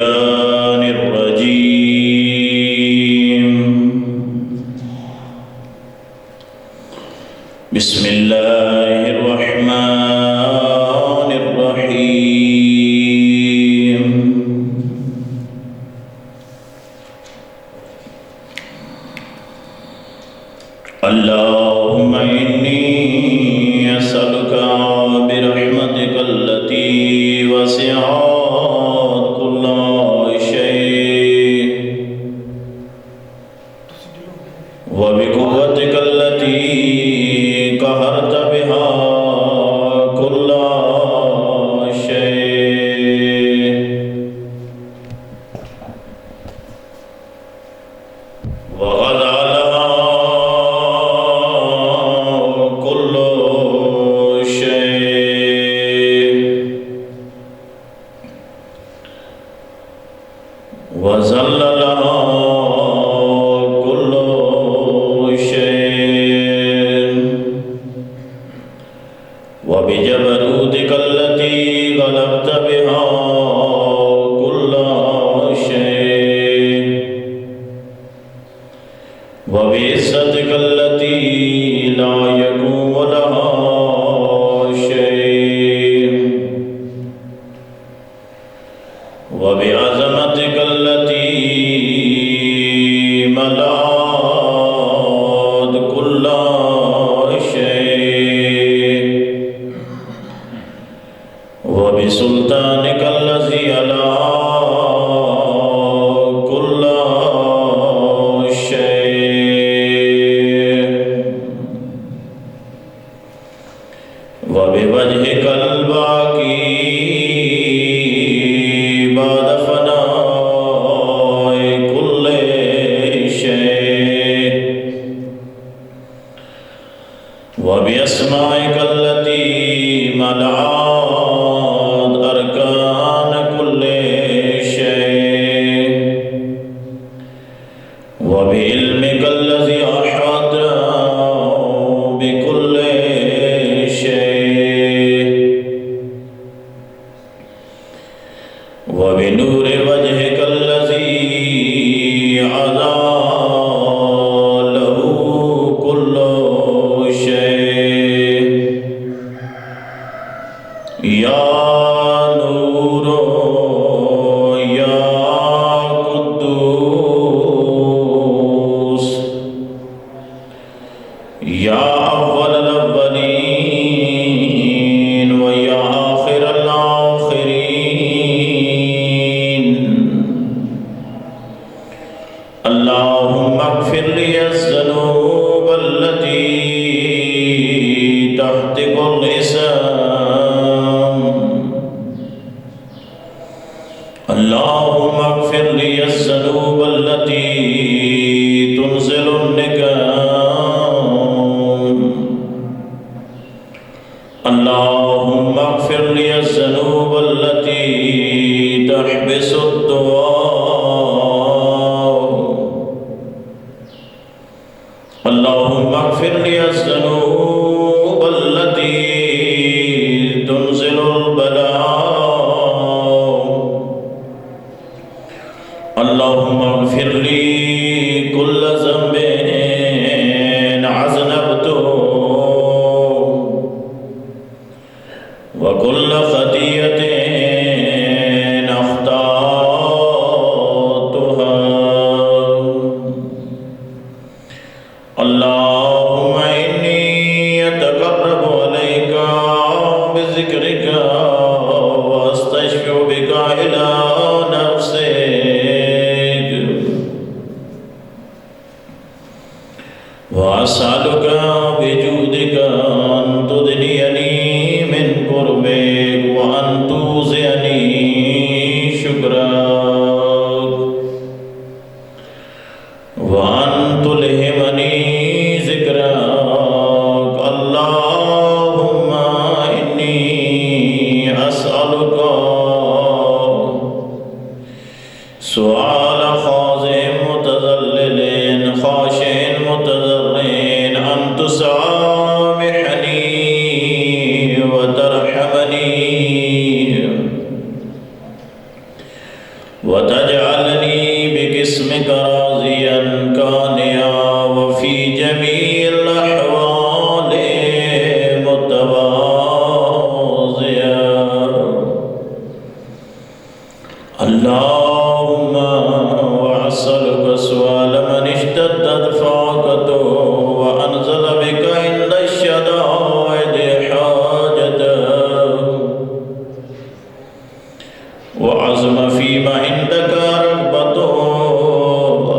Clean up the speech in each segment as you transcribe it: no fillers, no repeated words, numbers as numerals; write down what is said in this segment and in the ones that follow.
الشيطان الرجيم. بسم الله الرحمن الرحيم. اللهم إني أسألك برحمتك التي وسعت كل شيء وبقوتك التي قهرت بها كل شيء وغلبها كل شيء وذللها كل شيء وبجبروتك التي غلبت بها كل شيء وبعزتك التي لا يقوم لها شيء وبعظمتك التي ملأت كل شيء وبسلطانك الذي على كل شيء وبوجهك الباقي بعد فناء كل شيء وبأسمائك التي ملأت أركان كل شيء وبعلمك الذي أحاط بكل شيء وبنور وجهك الذي أضاء كل شيء يا نور يا قدوس يا أول الأولين ويا آخر الآخرين اللهم اغفر لي الذنوب التي تحتق اللسان اللهم اغفر لي الذنوب التي تنزل النكام اللهم اغفر لي الذنوب التي تحبس الدعاء اللهم اغفر لي الذنوب التي تنزل البلاء اللهم اغفر لي كل ذنب أذنبته وكل خطيئة أخطأتها اللهم إني أتقرب إليك بذكرك وأستشفع بك إلى نفسك وأسألك بجودك أن تدنيني من قربك وأن توزعني شكرك وأن تلهمني ذكرك اللهم إني أسألك سؤال خاضع متذلل خاشع متضرع أن تسامحني وترحمني وتجعلني بقسمك راضيا قانعا وفي جميع الأحوال متواضعا اللهم وأسألك سؤال من اشتدت فاقته وأنزل بك عند الشدائد حاجته وعزم فيما عندك رغبته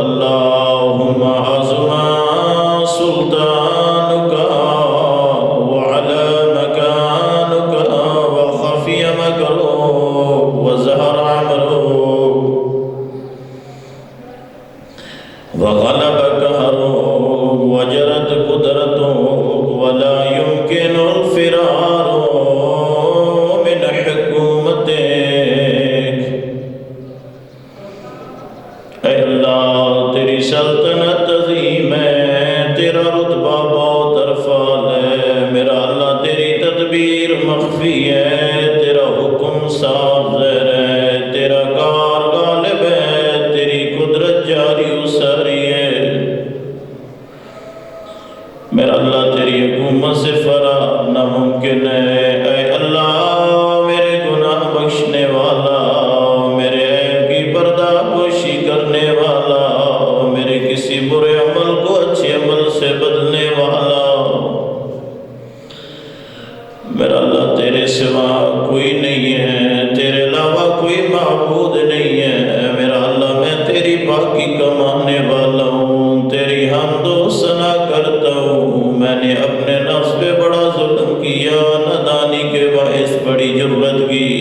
اللهم عزم سلطانك وعلى مكانك وخفي مكره وزهر عمره وغلب قهره وجرت قدرته ولا يمكن الفرار من حكومتك اے اللہ تیری سلطنت عظیم ہے، تیرا رتبہ بہت ارفال ہے، میرا اللہ تیری تدبیر مخفی ہے، تیرا حکم صاف ظاہر ہے، تیرا کار غالب ہے، تیری قدرت جاری و ساری ہے، میرا اللہ تیری حکومت سے فرار ناممکن ہے۔ اے اللہ میرے گناہ بخشنے والا، میرے عیب کی پردہ پوشی کرنے والا، میرے کسی برے عمل کو اچھے عمل سے بدلنے والا، میرا اللہ تیرے سوا کوئی نہیں ہے، تیرے علاوہ کوئی معبود نہیں ہے، میرا اللہ میں تیری پاکی کا ماننے والا ہوں، تیری حمد و ثنا کرتا ہوں، میں نے اپنے نفس پہ بڑا ظلم کیا، نادانی کے باعث بڑی جرت کی،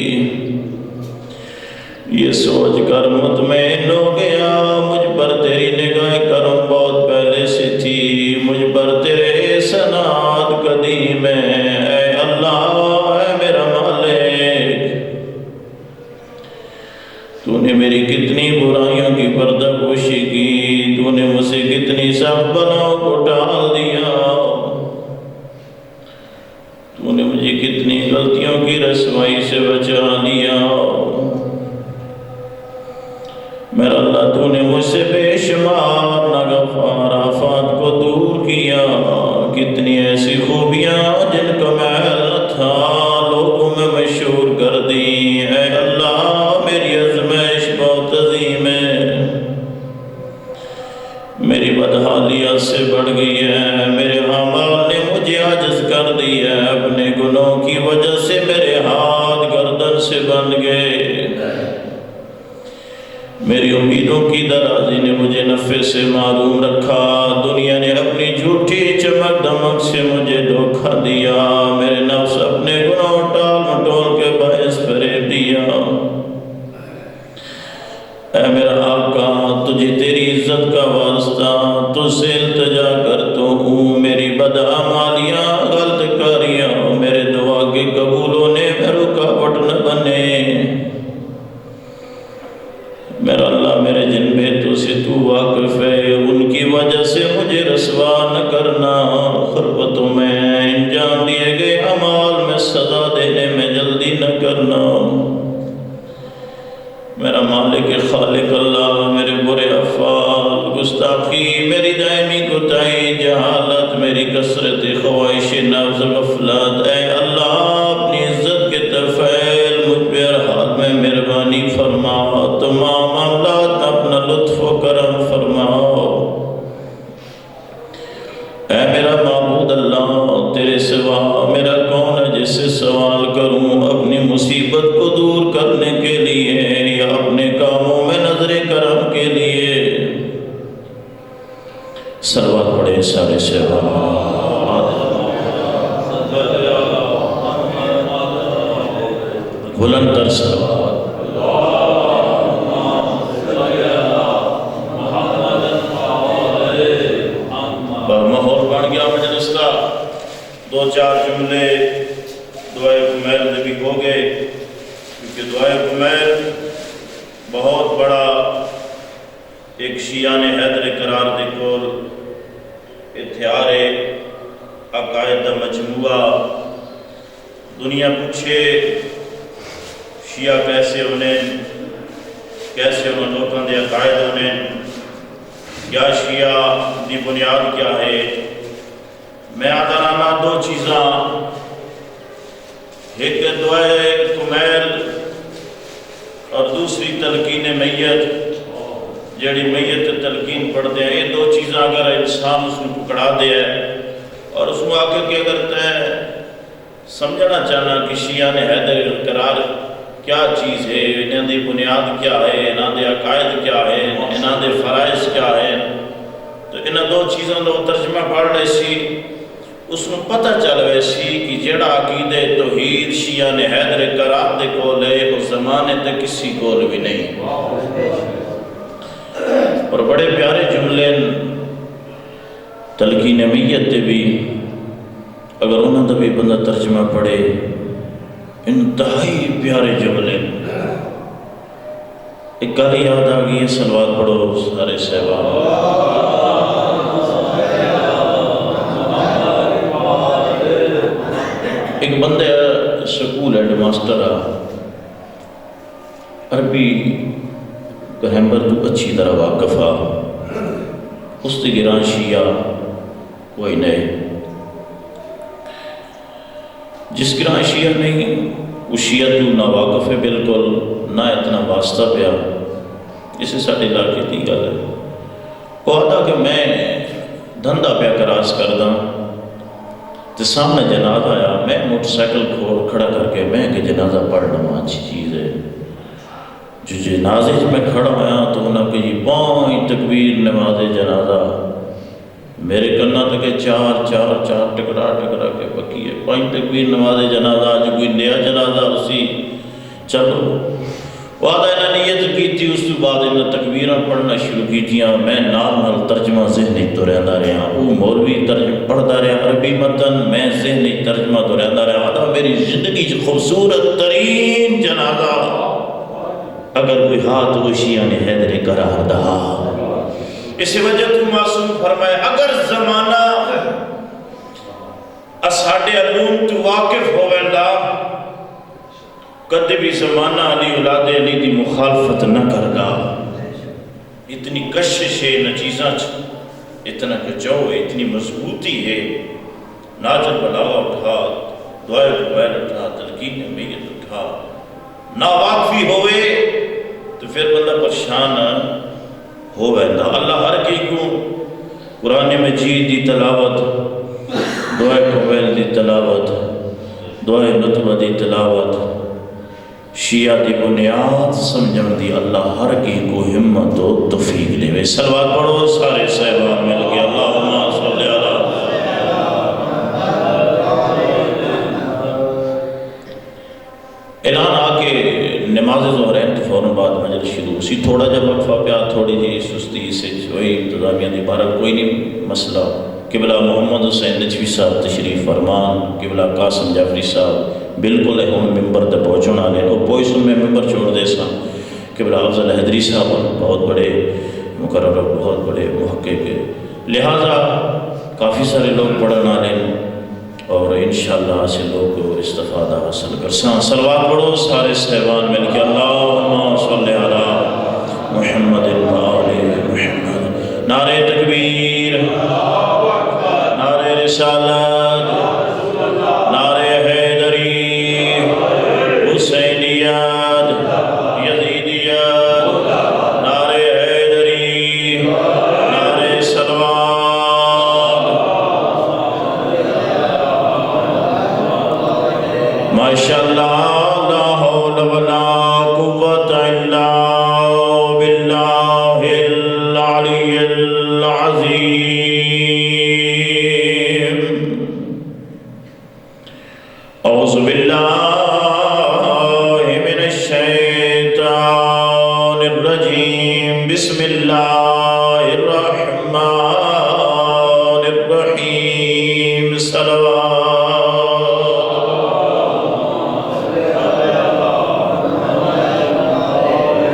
یہ سوچ کر مطمئن ہو گیا مجھ پر تیری نگاہ کرم بہت پہلے سے تھی، مجھ پر تیرے احسانات قدیم ہیں۔ اے اللہ اے میرا مالک، تو نے میری کتنی برائیوں کی پردہ پوشی کی، تو نے مجھ سے کتنی سخت بلاؤں کو ٹال دیا، تو نے مجھے کتنی غلطیوں کی رسوائی سے بچا لیا، میرا اللہ تو نے مجھ سے بے شمار ناگفار آفات کو دور کیا، کتنی ایسی خوبیاں جن کا محل نہ تھا لوگوں میں مشہور کر دی۔ اے اللہ میری آزمائش بہت عظیم ہے، میری بدحالیت سے بڑھ گئی ہے، میرے اعمال نے مجھے عاجز کر دی ہے، اپنے گناہوں کی وجہ سے میرے ہاتھ گردن سے بند گئے، میری امیدوں کی درازی نے مجھے نفع سے معروم رکھا، دنیا نے اپنی جھوٹی چمک دمک سے مجھے دھوکہ دیا، میرے نفس اپنے گناہوں ٹال مٹول کے باعث فریب دیا۔ اے میرا آقا تجھے تیری عزت کا واسطہ تجھ سے التجا کرتا ہوں، میری بدعمالیاں غلط کاریاں میرے دعا کے قبول ہونے میں رکاوٹ نہ بنے، میرا اللہ میرے جن بیتوں سے تو واقف ہے ان کی وجہ سے مجھے رسوا نہ کرنا، خربتوں میں انجام دیے گئے اعمال میں سزا دینے میں جلدی نہ کرنا، میرا مالک خالق اللہ میرے برے افعال گستاخی میری دائمی کوتاہی جہالت میری کثرت خواہش نفس غفلت، اے اللہ اپنی عزت کے طفیل مجھ پہ ہر حال میں مہربانی فرما، تمام معاملات میں اپنا لطف و کرم فرماؤ۔ اے میرا معبود اللہ تیرے سوا میرا کون ہے جس سے سوال کروں، اپنی مصیبت کو دور کرنے کے لیے یا اپنے کاموں میں نظر کرم کے لیے؟ سلوات پڑھے سارے صحابہ، بلند تر سلوات۔ ماحول بن گیا مجلس کا، دو چار جملے دعائے کمیل میں بھی ہو گئے، کیونکہ دعائے کمیل بہت بڑا ایک شیعان حیدر قرار دے کول اتھیار عقائد دا مجموعہ، دنیا پوچھے شیعہ کیسے انہیں کیسے انہوں لوگوں کے عقائد نے، کیا شیعہ دی بنیاد کیا ہے۔ میں آدھانا دو چیزاں، ایک دعائے کمیل اور دوسری تلقین میت، جیڑی میت تلقین پڑھتے ہیں، یہ دو چیزاں اگر انسان اس کو پکڑا دے اور اس کو آکر کے اگر سمجھنا چاہنا کہ شیعہ نے حیدر قرار کیا چیز ہے، انہوں دی بنیاد کیا ہے، انہوں دے عقائد کیا ہے، انہوں دے فرائض کیا ہے، تو انہوں دو چیزوں دو ترجمہ پڑھ رہے سی، اس میں پتہ چل رہے سی کہ جڑا عقید توحید شیعہ نے حیدر قرار دے کول ہے اس زمانے تے کسی کول بھی نہیں۔ اور بڑے پیارے جملے تلقین میت تے بھی اگر انہوں نے بھی بندہ ترجمہ پڑھے، انتہائی پیارے جملے۔ ایک گل یاد آ گئی ہے، صلوات پڑھو سارے صحابہ۔ ایک بندہ سکول ہیڈ ماسٹر عربی گرامر تو اچھی طرح واقف آ، اس کے گران شیعہ کوئی نہیں، جس گران شیعہ نہیں وہ شیعہ تو نہ واقف ہے بالکل، نہ اتنا واسطہ پیا، اسے ساڑھے علاقے دی گل ہے۔ وہ آدھا کہ میں دھندہ پیا کراس کردہ، تو سامنے جنازہ آیا، میں موٹر سائیکل کھڑا کر کے میں کہ جنازہ پڑھنا اچھی چیز ہے۔ جو جنازے میں کھڑا ہوا تو انہوں نے کہ جی 5 تکبیر نماز جنازہ، میرے کنا تک 4 ٹکرا کے پکی ہے، 5 تکبیر نماز جنازہ، آج کوئی نیا جنازہ اسی چلو۔ وعدہ انہوں نے نیت کی تھی، اس کے بعد انہوں تکبیرہ پڑھنا شروع کی تھی، میں نال ترجمہ ذہنی تو رہتا رہا، وہ مولوی ترجمہ پڑھتا رہا عربی متن، میں ذہنی ترجمہ تو رہتا رہا۔ وعدہ میری زندگی خوبصورت ترین جنازہ اگر کوئی ہاتھ وہ شیعہ نے حیدر قرار دہا۔ اس وجہ تو معصوم فرمائے اگر زمانہ اساڑے علوم تو واقف ہوئے اللہ، کدے بھی زمانہ علی اولاد علی دی مخالفت نہ کردا۔ اتنی کشش ہے نچیزاں اتنا کچو ہے، اتنی مضبوطی ہے، ناجل بلاوہ اٹھا، دعائے قبیل اٹھا، تلقین میت اٹھا، نہ واقفی ہوئے تو پھر بندہ پریشان ہو بیندہ۔ اللہ ہر کئی کو قرآن مجید دی تلاوت، دعائے قبیل دی تلاوت، دعائے نطبہ دی تلاوت، شیعہ دی بنیاد سمجھن دی اللہ ہر کی کو ہمت و توفیق دے وے۔ صلوات پڑھو سارے صحبان مل کے، اللہم صلی علی۔ اعلان آکے نماز ظہرین کے فوراً بعد مجلس شروع اسی تھوڑا جب وقفہ پیا، تھوڑی جی سستی سے وہی انتظامیہ دی بارہ کوئی نہیں مسئلہ۔ قبلہ محمد حسین نجوی صاحب تشریف فرمان، قبلہ قاسم جعفری صاحب بالکل ہم ممبر تے پہنچنا لے، وہ پوئی سن میں ممبر چھوڑ دے سا۔ قبلہ افضل حیدری صاحب بہت بڑے مقرر، بہت بڑے محقق کے، لہٰذا کافی سارے لوگ پڑھنا لیں اور انشاءاللہ سے لوگ استفادہ حاصل کر ساں۔ صلوات پڑھو سارے صحبان مل کے، اللہم صلی علی محمد آل محمد۔ نعرہ تکبیر، نعرہ رسالت، نعرہ حیدری، حسینیت، یزیدیت، نعرہ حیدری، نعرہ صلوات۔ ماشاءاللہ لا حول ولا قوت الا باللہ العلی العظیم۔ اعوذ باللہ من الشیطان الرجیم، بسم اللہ الرحمن الرحیم۔ صلوات۔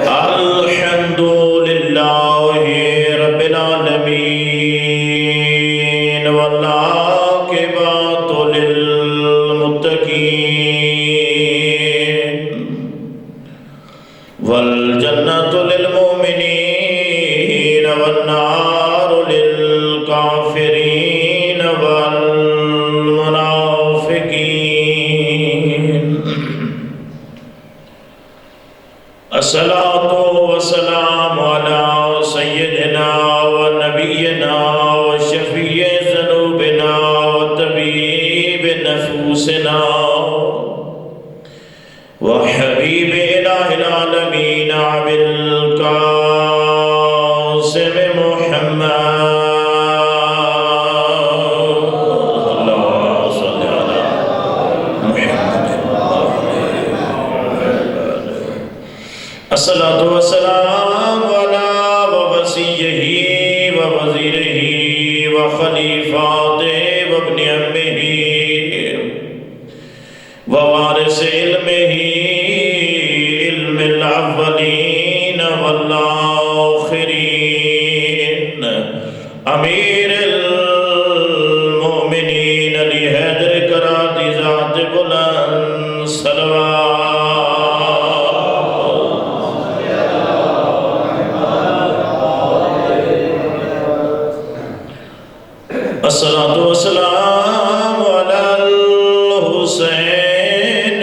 الحمد للہ رب العالمین والعاقبۃ للمتقین والجنۃ للمحسنین الصلاة والسلام على ووصيه ووزيره وخليفته وابن عمه ووارث علمه علم الأولين والآخرين امیر المؤمنین علی حیدر کرادی ذات بلند صلوات الصلاة والسلام على الحسین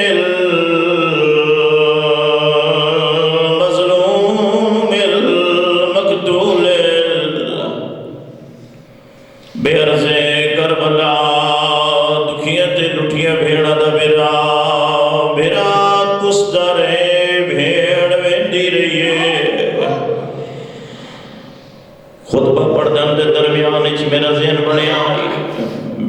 المظلوم المقتول بے عرض کربلا دکھیاں تے لٹھیاں بھیڑا دا بھیڑا کسدا رہے بھیڑ ویندی رہیے خطبہ پڑھدن دے درمیان وچ میرا ذہن بنیا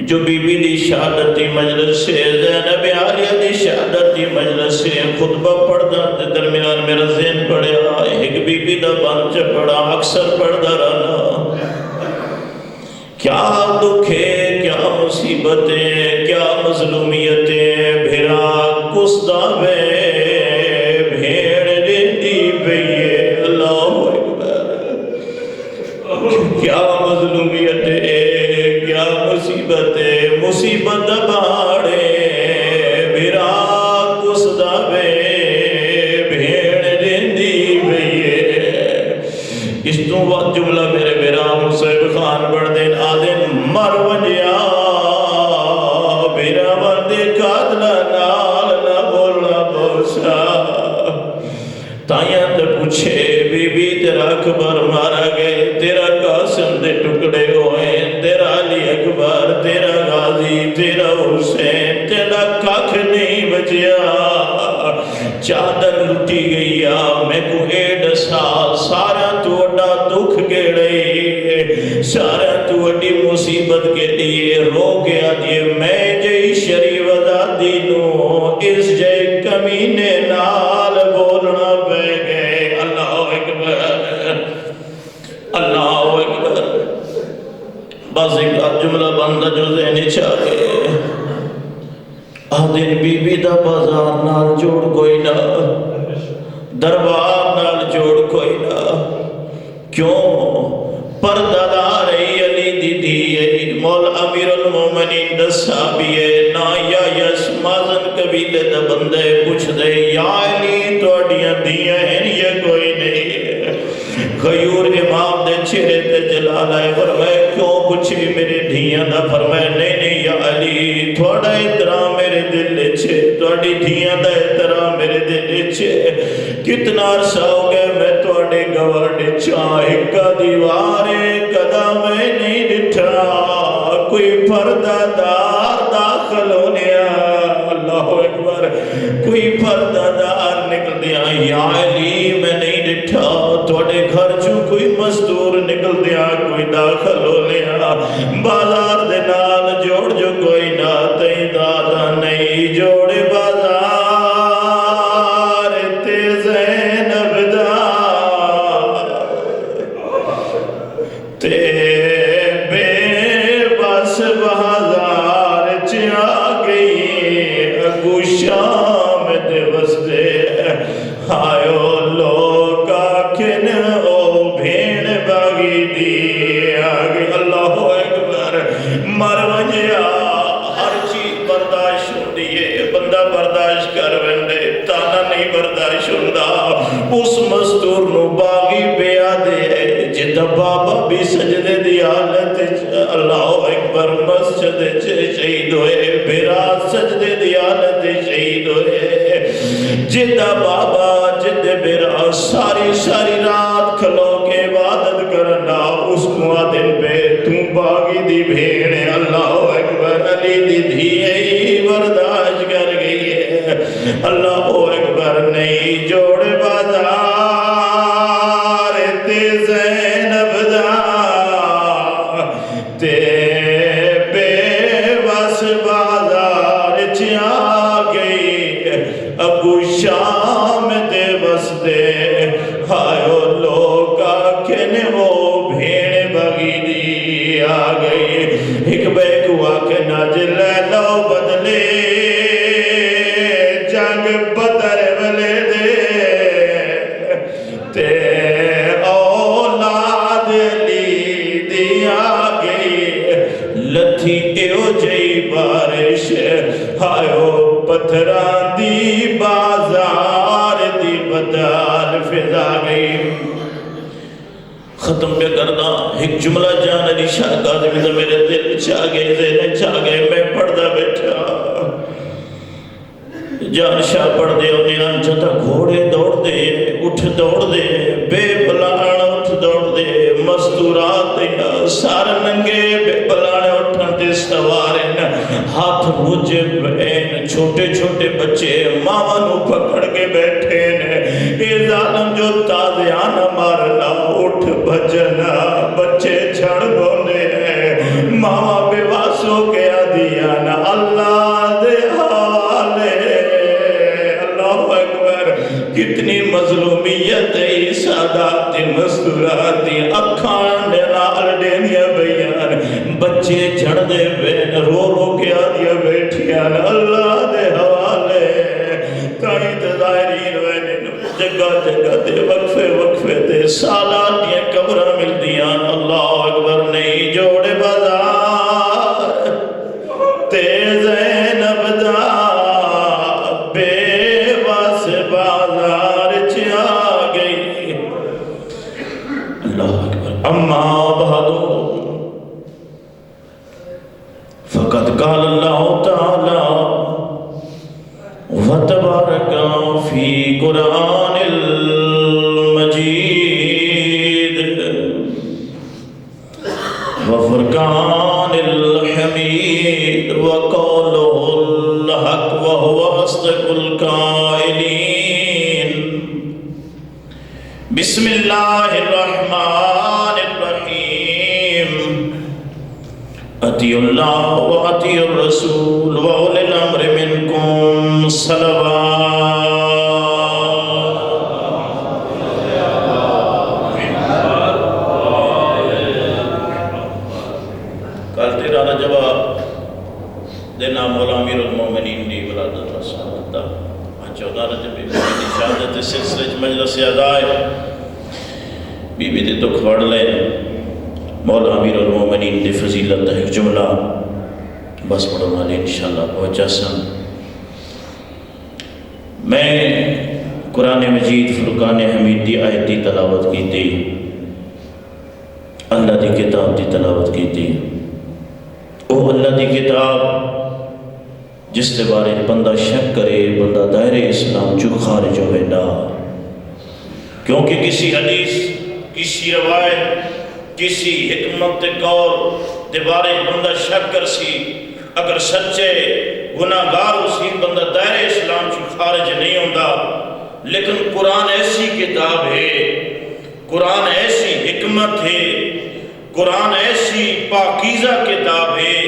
جو بی بی دی شہادت دی مجلس سے زینب عالیہ دی شہادت دی مجلس سے خطبہ پڑھدن دے درمیان میرا ذہن بنیا ایک بی بی دا بانچ پڑھا اکثر پڑھدا رہنا کیا دکھ ہے کیا مصیبتیں کیا مظلومیتیں بھیڑا کسدا وے بھیڑ دیندی پئیے اللہ اکبر کیا مظلومیتیں کیا مصیبتیں مصیبت باڑے بھیڑا کسدا وے بھیڑ دیندی پئیے اس تو وقت جملہ میرے میرا مصعب خان بڑھ دین آدن مر ونجیا میرا مردے قاتلہ نال نہ بولنا بوسا تائیاں تے پوچھے بی بی تیرا اکبر مارا گئے تیرا قاسم دے ٹکڑے ہوئے تیرا علی اکبر تیرا غازی تیرا حسین تیرا کاکھ نہیں بچیا چادر لٹی گئی میں کو ایڈ سارا تو اڈا دکھ گیڑے سارا تو اڈی مصیبت کے لیے رو گیا دیئے میں جئی شریف آزادی نو اس جائے کمینے نال بولنا پہ گئے اللہ اکبر اللہ اکبر بس ایک جملہ بندہ جو ذہنی چاہے آدھن بی بی دا بازار نال جوڑ کوئی نہ دربار نال جوڑ کوئی نہ کیوں پردہ دار علی دی دیئے مولا امیر المومنین دسا بیئے نا یا یس مازن قبیلے دا بندے پوچھ دے یا علی تو اڈیاں دیئے ہیں یہ کوئی نہیں غیور امام دے چہرے تے جلال آئے فرمائے کیوں پوچھی میری دھیاں دا فرمائے نہیں یا علی تھوڑا احترام میرے دل چھے تھوڑی دھیاں دا احترام میرے دل چھے کتنا عرصہ ہو گئے میں تھوڑے گوارڈ چاہے کا دیوارے قدم میں نہیں ڈٹھا کوئی پردہ دار داخل ہونے اللہ اکبر کوئی پردہ دار نکل دیا یا علی میں نہیں ڈٹھا تھوڑے گھر چوں کوئی مزدور نکل دیا کوئی داخل ہونے بازار دے نال جوڑ جو کوئی نہ تئی دادا نہیں جوڑے بازار تے زینب دا تے بے بس بازار چیا گئی اگو شام دے وسدے آئیو لوگ آکھن او بھین باغی دی آگے اللہ اکبر مر ونجیا ہر چیز برداشت ہوں دیئے بندہ برداشت کر وندے تانا نہیں برداشت ہوندہ اس مستور نو باغی بیا دے جدہ بابا بھی سجدے دی حالت اللہ اکبر مسجد شہید ہوئے بھیرا سجدے دی حالت شہید ہوئے جدہ بابا جدہ بھیرا ساری رات کھلو کے عبادت کرنا اس معادن پہ تم باغی دی بھیڑے اللہ اکبر علی دی دھیئی برداشت کر گئی ہے اللہ اکبر نہیں جوڑ بازار تے زینب دا تے بے بس بازار چیا گئی ابو شام دے بس دے کہنے وہ بھیڑ بگی دی آ گئی ایک بے کو آکے ناجل لو بدلے جنگ بدر ولے دے تے اولاد لی دی آ گئی لتھی ایو جئی بارش آئیو پتھران دی بازار دی بدال فضا گئی ختم پہ کرنا ایک جملہ جان علی شاہ قاضمی تو میرے دل چاہ گئے ذہن چاہ گئے میں پڑھدا بیٹھا جان شاہ پڑھ دے انہیں انجھتا گھوڑے دوڑ دے اٹھ دوڑ دے بے بلان اٹھ دوڑ دے مستورات دے سار ننگے بے بلان اٹھن دے سوارن ہاتھ مجھے بین چھوٹے چھوٹے بچے ماما نو پکڑ کے بیٹھے نے اے ظالم جو تازیان مارنا اٹھ بجنا بچے چھڑ بونے ہیں ماما بے واسو کیا دیا نا اللہ دے حالے اللہ اکبر کتنی مظلومیت ہے سادات مستورات اکھان نال دینیا بیان بچے جھڑ دے بین رو رو کے آدیا بیٹھیا اللہ دے حوالے کہیں تظاہرین وینن جگہ جگہ دے وقفے وقفے دے سالات یہ قبرہ مل دیان اللہ اکبر نہیں جوڑے بازار تیز زینب دا بے واس بازار چاہ گئی اللہ اکبر اما بہدو فقد قال اللہ تعالی وتبارک فی قرآن المجید وفرقان الحمید وقوله الحق وهو أصدق القائلين بسم اللہ الرحمن الرحیم اطیعوا اللہ واطیعوا الرسول واولی الامر منکم صلوات کل تیرا رجبہ دینا مولا امیر المومنین دی ولادت رسالت دا 14 رجب دی شہادت سلسلہ مجلس ادائے بی بی دی دکھ وڑ لے مولا امیر المومنین دی فضیلت ایک جملہ بس پڑھنا لے انشاءاللہ پہنچا سن میں قرآن مجید فرقان حمید دی آیت دی تلاوت کی تھی اللہ دی کتاب دی تلاوت کی تھی او اللہ دی کتاب جس کے بارے بندہ شک کرے بندہ دائرے اسلام جو خارج ہوئے نا کیونکہ کسی حدیث کسی روایت کسی حکمت قول دے بارے بندہ شک کر سی اگر سچے گناہگار اسی بندہ دائرے اسلام جو خارج نہیں ہوتا لیکن قرآن ایسی کتاب ہے قرآن ایسی حکمت ہے قرآن ایسی پاکیزہ کتاب ہے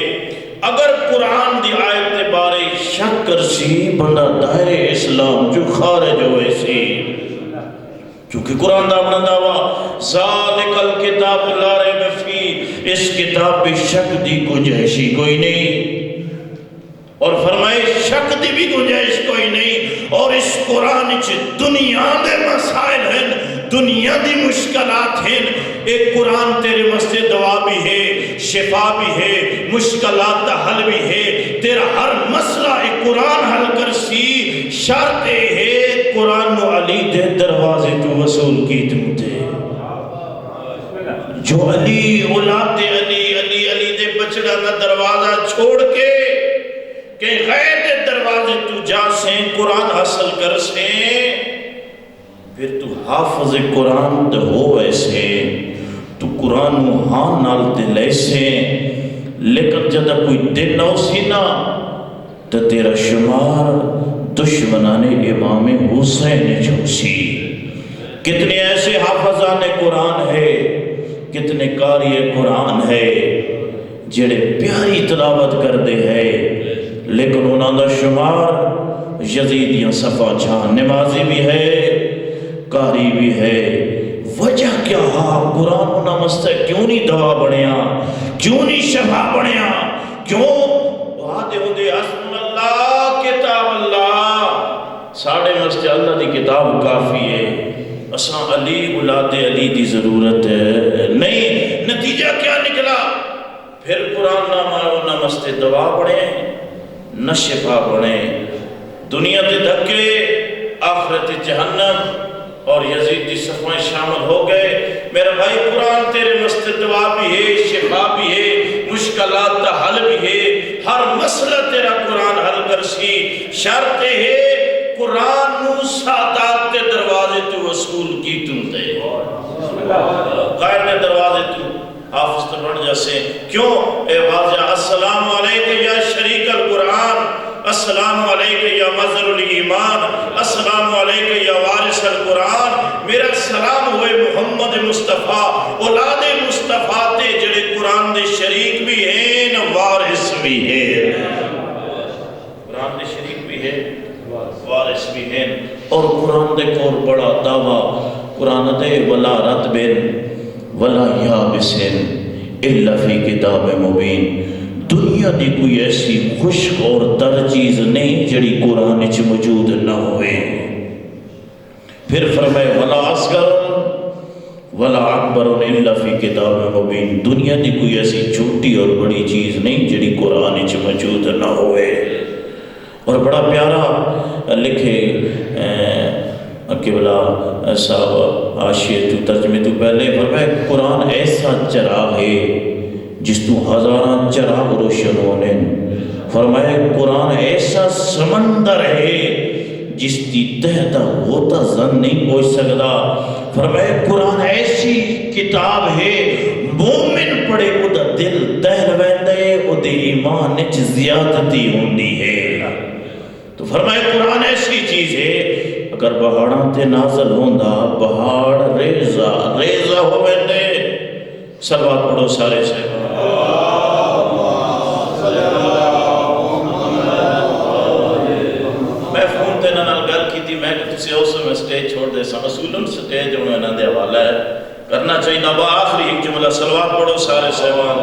اگر قرآن دی آیت دے بارے شک کر سی بندہ دائرے اسلام جو خارج ہوئے سی چونکہ قرآن دا اپنا دعویٰ ذالک الکتاب لا ریب فیہ اس کتاب پہ شک دی گنجائش کوئی نہیں اور فرمائے شک دی بھی گنجائش کوئی نہیں اور اس قرآن دنیا دے مسائل ہیں دنیا دی مشکلات ہیں ایک قرآن تیرے مسجد دعا بھی ہے شفا بھی ہے مشکلات دا حل بھی ہے تیرا ہر مسئلہ ایک قرآن حل کر سی شرط ہے قرآن و علی دے دروازے تو وصول کی تم دے جو علی اولاد علی علی علی دے بچڑا نہ دروازہ چھوڑ کے کہ غیر دے دروازے تو جا سیں قرآن حاصل کر سیں پھر تو حافظ قرآن دے ہو ویسے تو قرآن و ہاں نال دے لے سیں لیکن جدہ کوئی دن نہ سی نا تو تیرا شمار دشمنان امام حسین چھوسی کتنے ایسے حافظان قرآن ہے کتنے قاری قرآن ہے جڑے پیاری تلاوت کر دے ہے لیکن انہوں دا شمار یزیدیاں صفا چھان نمازی بھی ہے قاری بھی ہے وجہ کیا قرآن انہاں مستے کیوں نہیں دوا بنیا، کیوں نہیں شفا بنیا، کیوں وعدے ہوندے حسن اللہ کتاب اللہ، ساڑھے مستے اللہ دی کتاب کافی ہے، اساں علی اولاد علی دی ضرورت ہے نہیں۔ نتیجہ کیا نکلا؟ پھر قرآن نہ مستے دوا بڑھے نہ شفا بڑھے، دنیا تے دھکے، آخرت جہنم اور یزید دی صفائیں شامل ہو گئے۔ میرا بھائی قرآن تیرے مستے دوا بھی ہے، شفا بھی ہے، مشکلات تا حل بھی ہے، ہر مسئلہ تیرا قرآن حل کرسی، شرط ہے قرآن نو سادات کے دروازے تو وصول کی تم دے، غیر نے دروازے تو حافظ تو بڑھ جیسے کیوں اے واضح السلام علیکم یا شریک القرآن، السلام علیکم یا مظہر الایمان، السلام علیکم یا وارث القرآن، میرا سلام ہوئے محمد مصطفیٰ اولاد مصطفیٰ تے جڑے قرآن دے شریک بھی ہیں وارث بھی ہیں، قرآن دے شریک بھی ہیں وارث بھی ہیں۔ اور قرآن دے کور بڑا دعویٰ قرآن دے ولا رتبن ولا یابسن الا فی کتاب مبین، دنیا دی کوئی ایسی خشک اور تر چیز نہیں جڑی قرآن وچ موجود نہ ہوئے۔ پھر فرمائے ولا اصغر ولا اکبر الا فی کتاب مبین، دنیا دی کوئی ایسی چھوٹی اور بڑی چیز نہیں جڑی قرآن وچ موجود نہ ہوئے۔ اور بڑا پیارا لکھے قبلہ صاحب آشیہ تو ترجمے تو پہلے فرمائے قرآن ایسا چراغ ہے جس تو ہزاراں چراغ روشن ہونے، فرمائے قرآن ایسا سمندر ہے جس کی تہ دا ہوتا زن نہیں پہنچ سکتا، فرمائے قرآن ایسی کتاب ہے مومن پڑھے او دا دل تہر ویندے او دے ایمان نچ زیادتی ہوندی ہے۔ تو فرمائے قرآن ایسی چیز ہے اگر پہاڑاں تے نازل ہوندہ پہاڑ ریزہ ریزہ ہوئے دے، صلوات پڑھو سارے سے۔ میں فون تے نال گل کی تھی، میں کہ تسی اوسے میں سٹیج چھوڑ دے سا، رسولن سٹیج انہوں نے دے حوالہ ہے کرنا چاہیے نا، با آخری ایک جملہ صلوات پڑھو سارے سیوان۔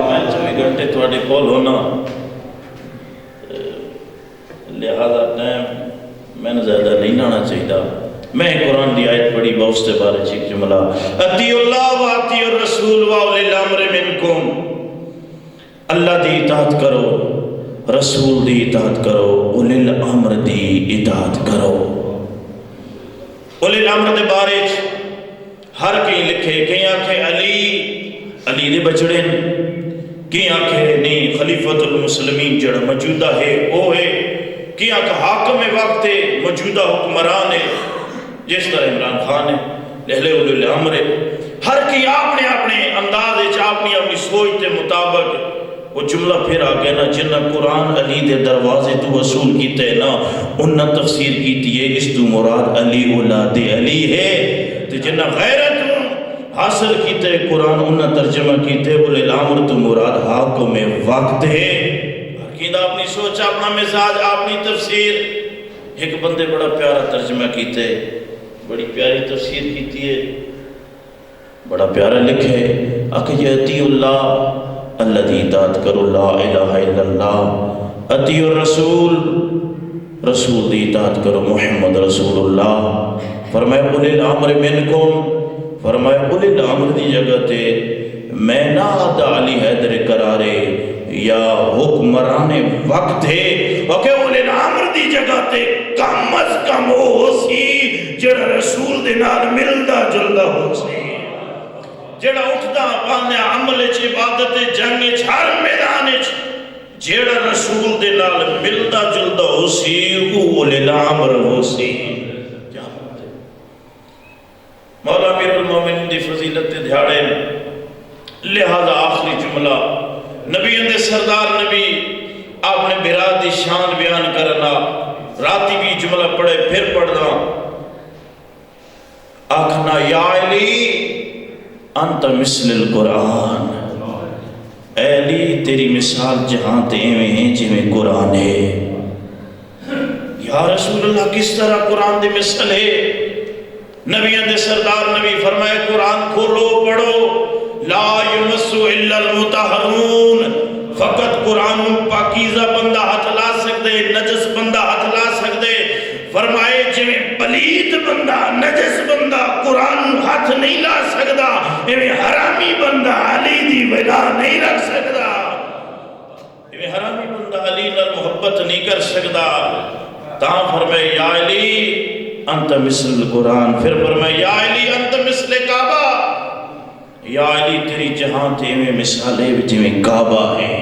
میں 24 گھنٹے تھوڑے کول ہونا، لہذا ٹائم میں نے زیادہ نہیں لانا چاہیے۔ میں قرآن دی آیت پڑھی با اس سے بارے چیک جملہ اطیعوا اللہ و اطیعوا الرسول و اولی الامر منکم، اللہ دی اطاعت کرو، رسول دی اطاعت کرو، اولی الامر دی اطاعت کرو۔ اولی الامر دے بارے ہر کہیں لکھے، کہیں آنکھیں علی دے بچڑے، کہیں آنکھیں نہیں خلیفۃ المسلمین جڑا موجودہ ہے وہ ہے، کیا کہ حاکم وقت ہے موجودہ حکمران ہے جس طرح عمران خان ہے، لہلے اولی الامر ہے، ہر کی اپنے انداز اپنی سوچ کے مطابق وہ جملہ پھر آگے نا جنہ قرآن علی دے دروازے تو وصول کیتے نا انہا تفسیر کیتی ہے اس تو مراد علی اولاد علی ہے، تو جنہ غیرت حاصل کیتے قرآن انہا ترجمہ کیتے اولی الامر تو مراد حاکم وقت ہے۔ اپنی سوچ، اپنا مزاج، اپنی تفسیر، ایک بندے بڑا پیارا ترجمہ کیتے، بڑی پیاری تفسیر کیتی ہے، بڑا پیارا لکھے اکہ اطیعوا اللہ، اللہ دی اطاعت کرو، لا الہ الا اللہ، اطیعوا الرسول، رسول دی اطاعت کرو، محمد رسول اللہ، فرمائے اولی الامر منکم، فرمائے اولی الامر دی جگہ تے میں نہ آدھا علی حیدر قرارے یا حکمران وقت ہے، وکہ اولی الامر دی جگہ تے کم از کم ہو سی جڑا رسول دے نال ملدا جلدا ہو سی، جڑا اٹھدا پانے عمل چ عبادت جنگ چ ہر میدان چ جڑا رسول دے نال ملدا جلدا ہو سی وہ اولی الامر ہو سی۔ کیا بات ہے؟ مولا امیر المومنین دی فضیلت دھیاڑے، لہذا آخری جملہ نبی اندے سردار نبی آپ نے براد دی شان بیان کرنا، راتی بھی جملہ پڑھے پھر پڑھنا، آکھنا یا علی انت مثل القرآن، اے علی تیری مثال جہاں تے میں ہیں جی میں قرآن ہے، یا رسول اللہ کس طرح قرآن دے مثل ہے؟ نبیوں دے سردار نبی فرمائے قرآن کھولو پڑھو، لا یمس الا المطہرون، فقط قرآن پاکیزہ بندہ ہاتھ لا سکتے، نجس بندہ ہاتھ لا سکتے۔ فرمائے جویں پلیت بندہ نجس بندہ قرآن ہاتھ نہیں لا سکتا، ایویں حرامی بندہ علی دی ولا نہیں رکھ سکتا، ایویں حرامی بندہ علی نال محبت نہیں کر سکتا۔ تاں فرمائے یا علی انت مثل القرآن، پھر فرمائے یا علی انت مثل کعبہ، یا علی تیری جہاں تے میں مثالیں جویں کعبہ ہیں،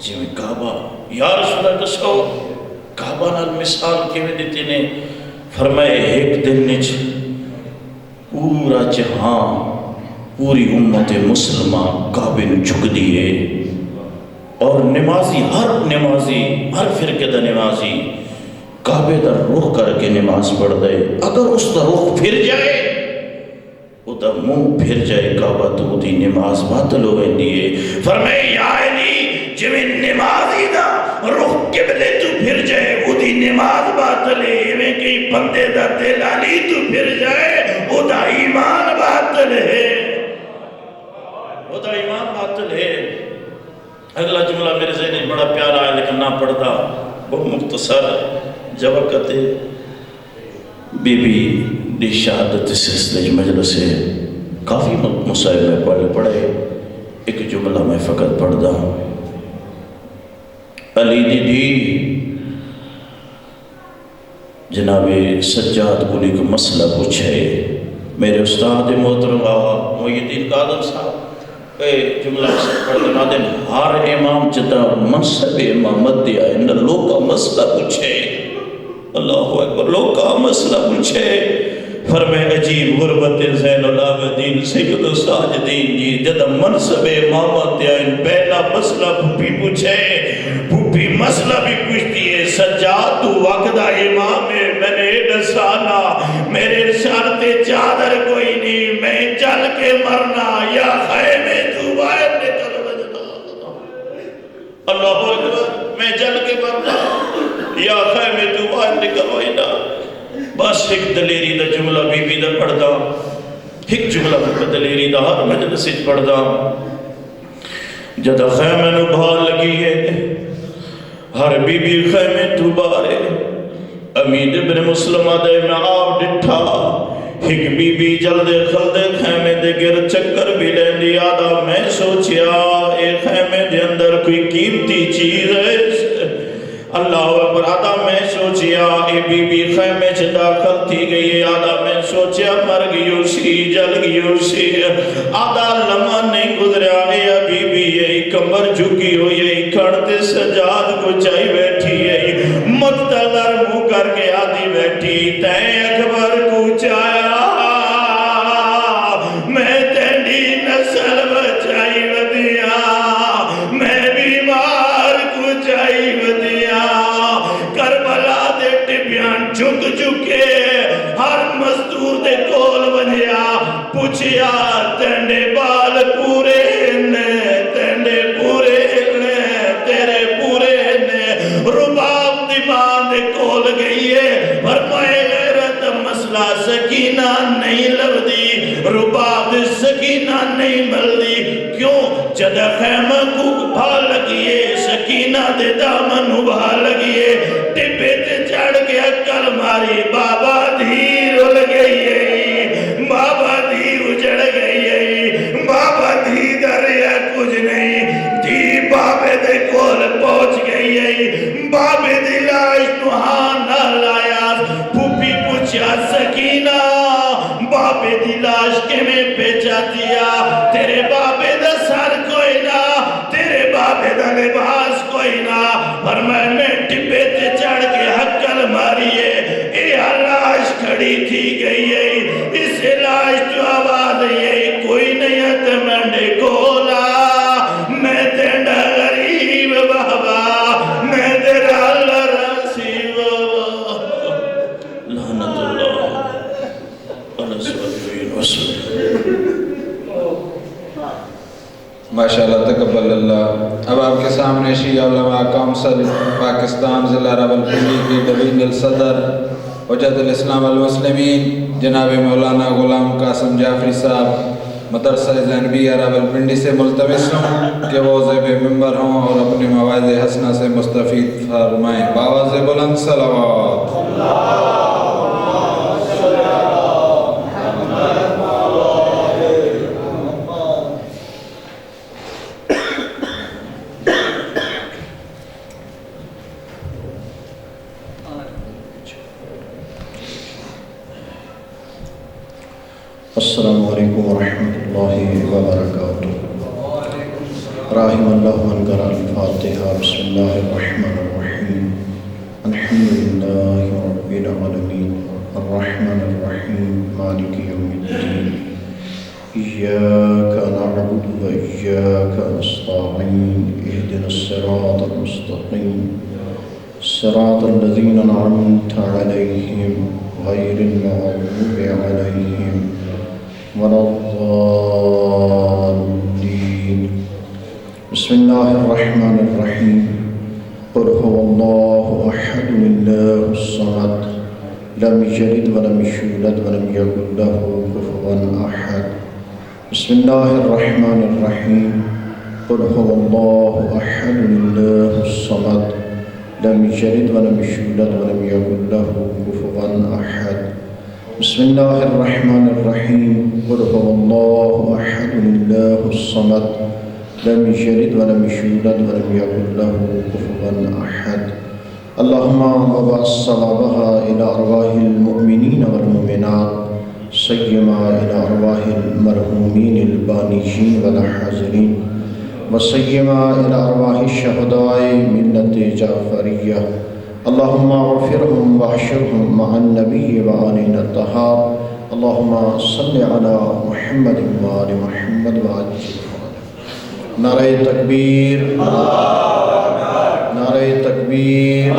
جویں کعبہ۔ یا رسول اللہ دسو کعبہ نال مثال کیویں دیتے نے؟ فرمائے ایک دن نچ پورا جہاں پوری امت مسلمہ کعبے نو جھک دیئے، اور نمازی ہر فرقے دا نمازی کعبے دا رخ کر کے نماز پڑھ دے، اگر اس دا رخ پھر جائے، وہ دا منہ پھر جائے کعبہ تو دی نماز باطل ہو گئی دیئے۔ فرمائے یا علی جویں نمازی دا رخ قبلے تو پھر جائے وہ دی نماز باطل ہے، ایویں کئی بندے دا دل علی تو پھر جائے وہ دا ایمان باطل ہے، وہ دا ایمان باطل ہے۔ اگلا جملہ میرے ذہن میں بڑا پیارا ہے لیکن نہ پڑھتا، بہت مختصر۔ جب وقت بی بی دی شہادت سلسلے مجلس ہے، کافی مسائل میں پڑھے، ایک جملہ میں فقط پڑھتا ہوں۔ علی دی جناب سجاد کو ایک مسئلہ پوچھے، میرے استاد محترم محی الدین قادم صاحب جملہ پڑھتے نادن ہر امام جدا منصب امامت دیا ہے، لوگ کا مسئلہ پوچھے، اللہ اکبر، لوگ کا مسئلہ پوچھے۔ فرمائے عجیب غربت زین العابدین سید الساجدین جی جدا منصب امامت دیا ہے، پہلا مسئلہ پھوپی پوچھے، پھوپی مسئلہ بھی پوچھتی ہے، سجاد تو وقتہ امام ہے، میں نے ڈسانا، میرے شرط چادر کوئی نہیں، میں چل کے مرنا یا خیمے تو باہر نکل بجنا، اللہ اکبر، میں چل کے مرنا یا خیمے تو باہر نکل بجنا۔ بس ایک دلیری دا جملہ بی بی دا پڑھدا، ایک جملہ دلیری دا ہر مجلس پڑھدا۔ جدا خیمے نو بھال لگی ہے، ہر بی بی خیمے تو بارے، امید ابن مسلمہ دے میں آپ ڈٹھا، ایک بی بی جلدے خلدے خیمے دے گر چکر بھی لیں دی آدھا، میں سوچیا اے خیمے دے اندر کوئی قیمتی چیز ہے، اللہ اکبر، آدھا میں سوچیا اے بی بی خیمے سے داخل تھی گئی، آدھا میں سوچیا مر گئی اسی، جل گئی اسی، آدھا لمحہ نہیں گزریا، اے بی بی یہی کمر جھکی ہوئی، یہی کھڑتے سجاد کو چاہی بیٹھی ہے، مقتدر منہ کر کے آدھی بیٹھی، تین اکبر کو چایا، میں تینڈی نسل بچائی ودیا، میں بیمار کو چاہی ودیا، کربلا دے ٹبیان جھک جھکے، ہر مزدور دے کول بنیا، پوچھیا تینڈے بال پورے نے، تینڈے پورے نے، تیرے پورے نے، رباب دیمان دے کول گئی ہے، فرمائے غیرت مسئلہ سکینہ نہیں لبدی، رباب دے سکینہ نہیں ملدی، کیوں؟ جدہ خیمہ کو بھا لگیے، سکینہ دے دامن بھا لگیے، ٹپے تے چڑھ کے اکل ماری، بابا دھیر اڑ گئی ہے، بابا دھی اجڑ گئی ہے، بابا دھی دریا کچھ نہیں، دھی بابے دے کول پہنچ گئی ہے، بابے دی لاش نوہاں نہ لایا، پھوپی پوچھا سکینہ بابے دی لاش کے میں پیچا دیا، تیرے بابے دا سر کوئی نہ، تیرے بابے دا لباس کوئی نہ، فرمائے میں ٹپے تے چڑھ کے حقل ماریے، اے لاش کھڑی تھی گئی ہے، اس لاش تو آواز ہے کوئی نہیں تمنڈے کولا، میں تینڈا غریب بابا، میں تیرا لرسی بابا، لعنت اللہ علیہ وسلم۔ ماشاءاللہ تقبل اللہ۔ اب آپ کے سامنے شیعہ علماء کونسل پاکستان ضلع راولپنڈی کے ڈویژنل الصدر حجت الاسلام المسلمین جناب مولانا غلام قاسم جعفری صاحب مدرسہ زینبیہ راولپنڈی سے ملتمس ہوں کہ وہ زیب ممبر ہوں اور اپنی مواعظ حسنہ سے مستفید فرمائیں۔ بآواز بلند صلوات۔ السلام علیکم ورحمۃ اللہ وبرکاتہ۔ رحم اللہ من قرأ الفاتحہ۔ بسم اللہ الرحمن الرحیم۔ الحمد للہ رب العالمین الرحمن الرحیم مالک یوم الدین ایاک نعبد و ایاک نستعین اہدنا الصراط المستقیم صراط الذین انعمت علیہم غیر المغضوب علیہم ولا الضالین۔ بسم اللہ الرحمن الرحیم۔ قل هو اللہ احد اللہ الصمد لم یلد ولم یولد ولم یکن له کفوا احد۔ بسم اللہ الرحمن الرحیم۔ قل هو اللہ احد اللہ الصمد لم یلد ولم یولد ولم یکن له کفوا احد۔ بسم اللہ الرحمن الرحیم۔ قل هو اللہ احد اللہ الصمد لم یلد ولم یولد ولم یکن له کفوا احد۔ اللہم وبعث ثوابها الى ارواح المؤمنین والمؤمنات سیما الى ارواح المرحومین البانیین والحاضرین وسیما الى ارواح الشہداء ملت جعفریہ۔ اللہم اغفرهم واحشرهم مع النبی وآلنا الطہار۔ اللہم صلی علی محمد وآل محمد وعجل فرجہ۔ نعرہ تکبیر، نعرہ تکبیر،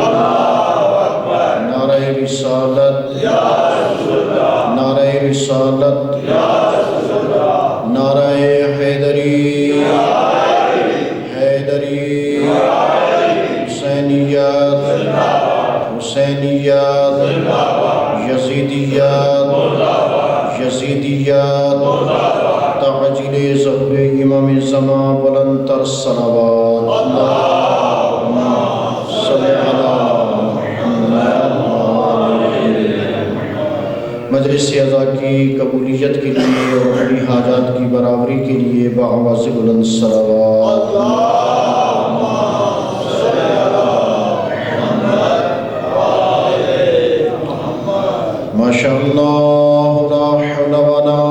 نعرہ رسالت، نعرہ رسالت، نعرہ حیدری، حیدری، حسینیت، حسینیت، یزیدیت، یزیدیت، تعجیل ظہور امام زمان بلند تر صلوات۔ اللہم صلی علی محمد۔ مجلس اعزا کی قبولیت کے لیے اور بڑی حاجات کی برابری کے لیے بآواز بلند صلوات۔ ماشاءاللہ لا حول ولا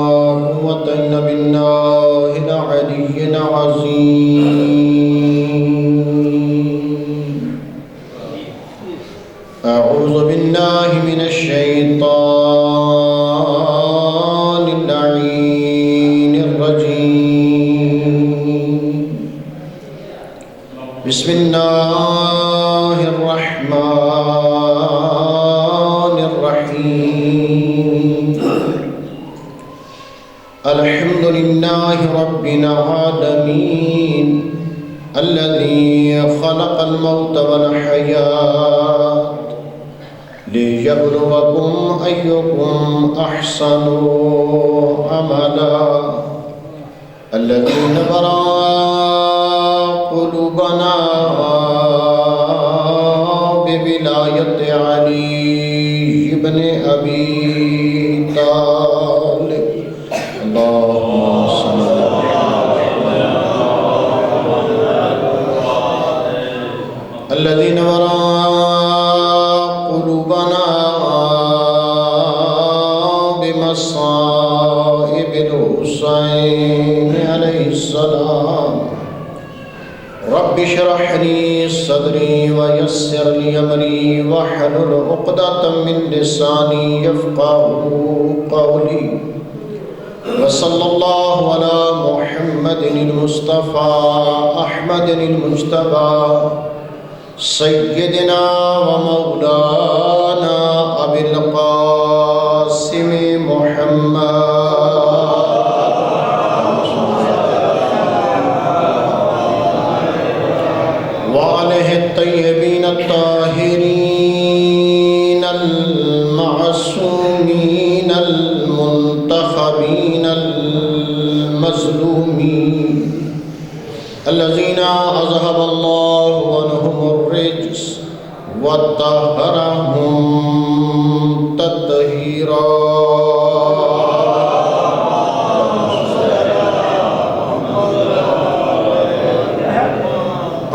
قوة الا باللہ العلی العظیم۔ اعوذ باللہ من الشیطان اللعین الرجیم۔ بسم اللہ الرحمن الرحیم۔ الحمد للہ رب العالمین الذي خلق الموت والحیات ليبلوكم أيكم أحسن عملا الذي نبرأ قلوبنا بولاية علي بن أبي طالب۔ اللهم صل الذي نبرأ قلوبنا بمصائب الحسين عليه السلام۔ رب اشرح لي صدري ويسر لي أمري واحلل عقدة من لساني يفقهوا قولي۔ وصلى الله على محمد المصطفى أحمد المجتبى سيدنا ومولانا أبي القاسم محمد المعصومين المنتخبين المظلومين الذين أذهب الله عنهم الرجس وطهرهم تطهيرا.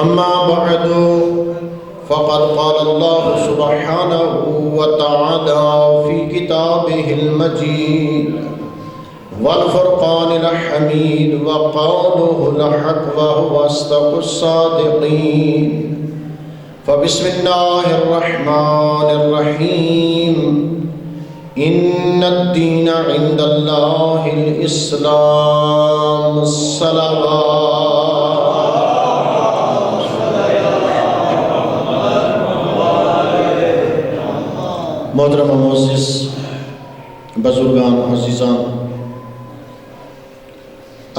أما بعد فقد قال الله سبحانه وتعالى في كتابه المجيد والفرقان الحميد وقوله الحق وهو أصدق الصادقين. فبسم الله الرحمن الرحيم. إن الدين عند الله الإسلام. الصلوات. محترم و معزز بزرگان عزیزان،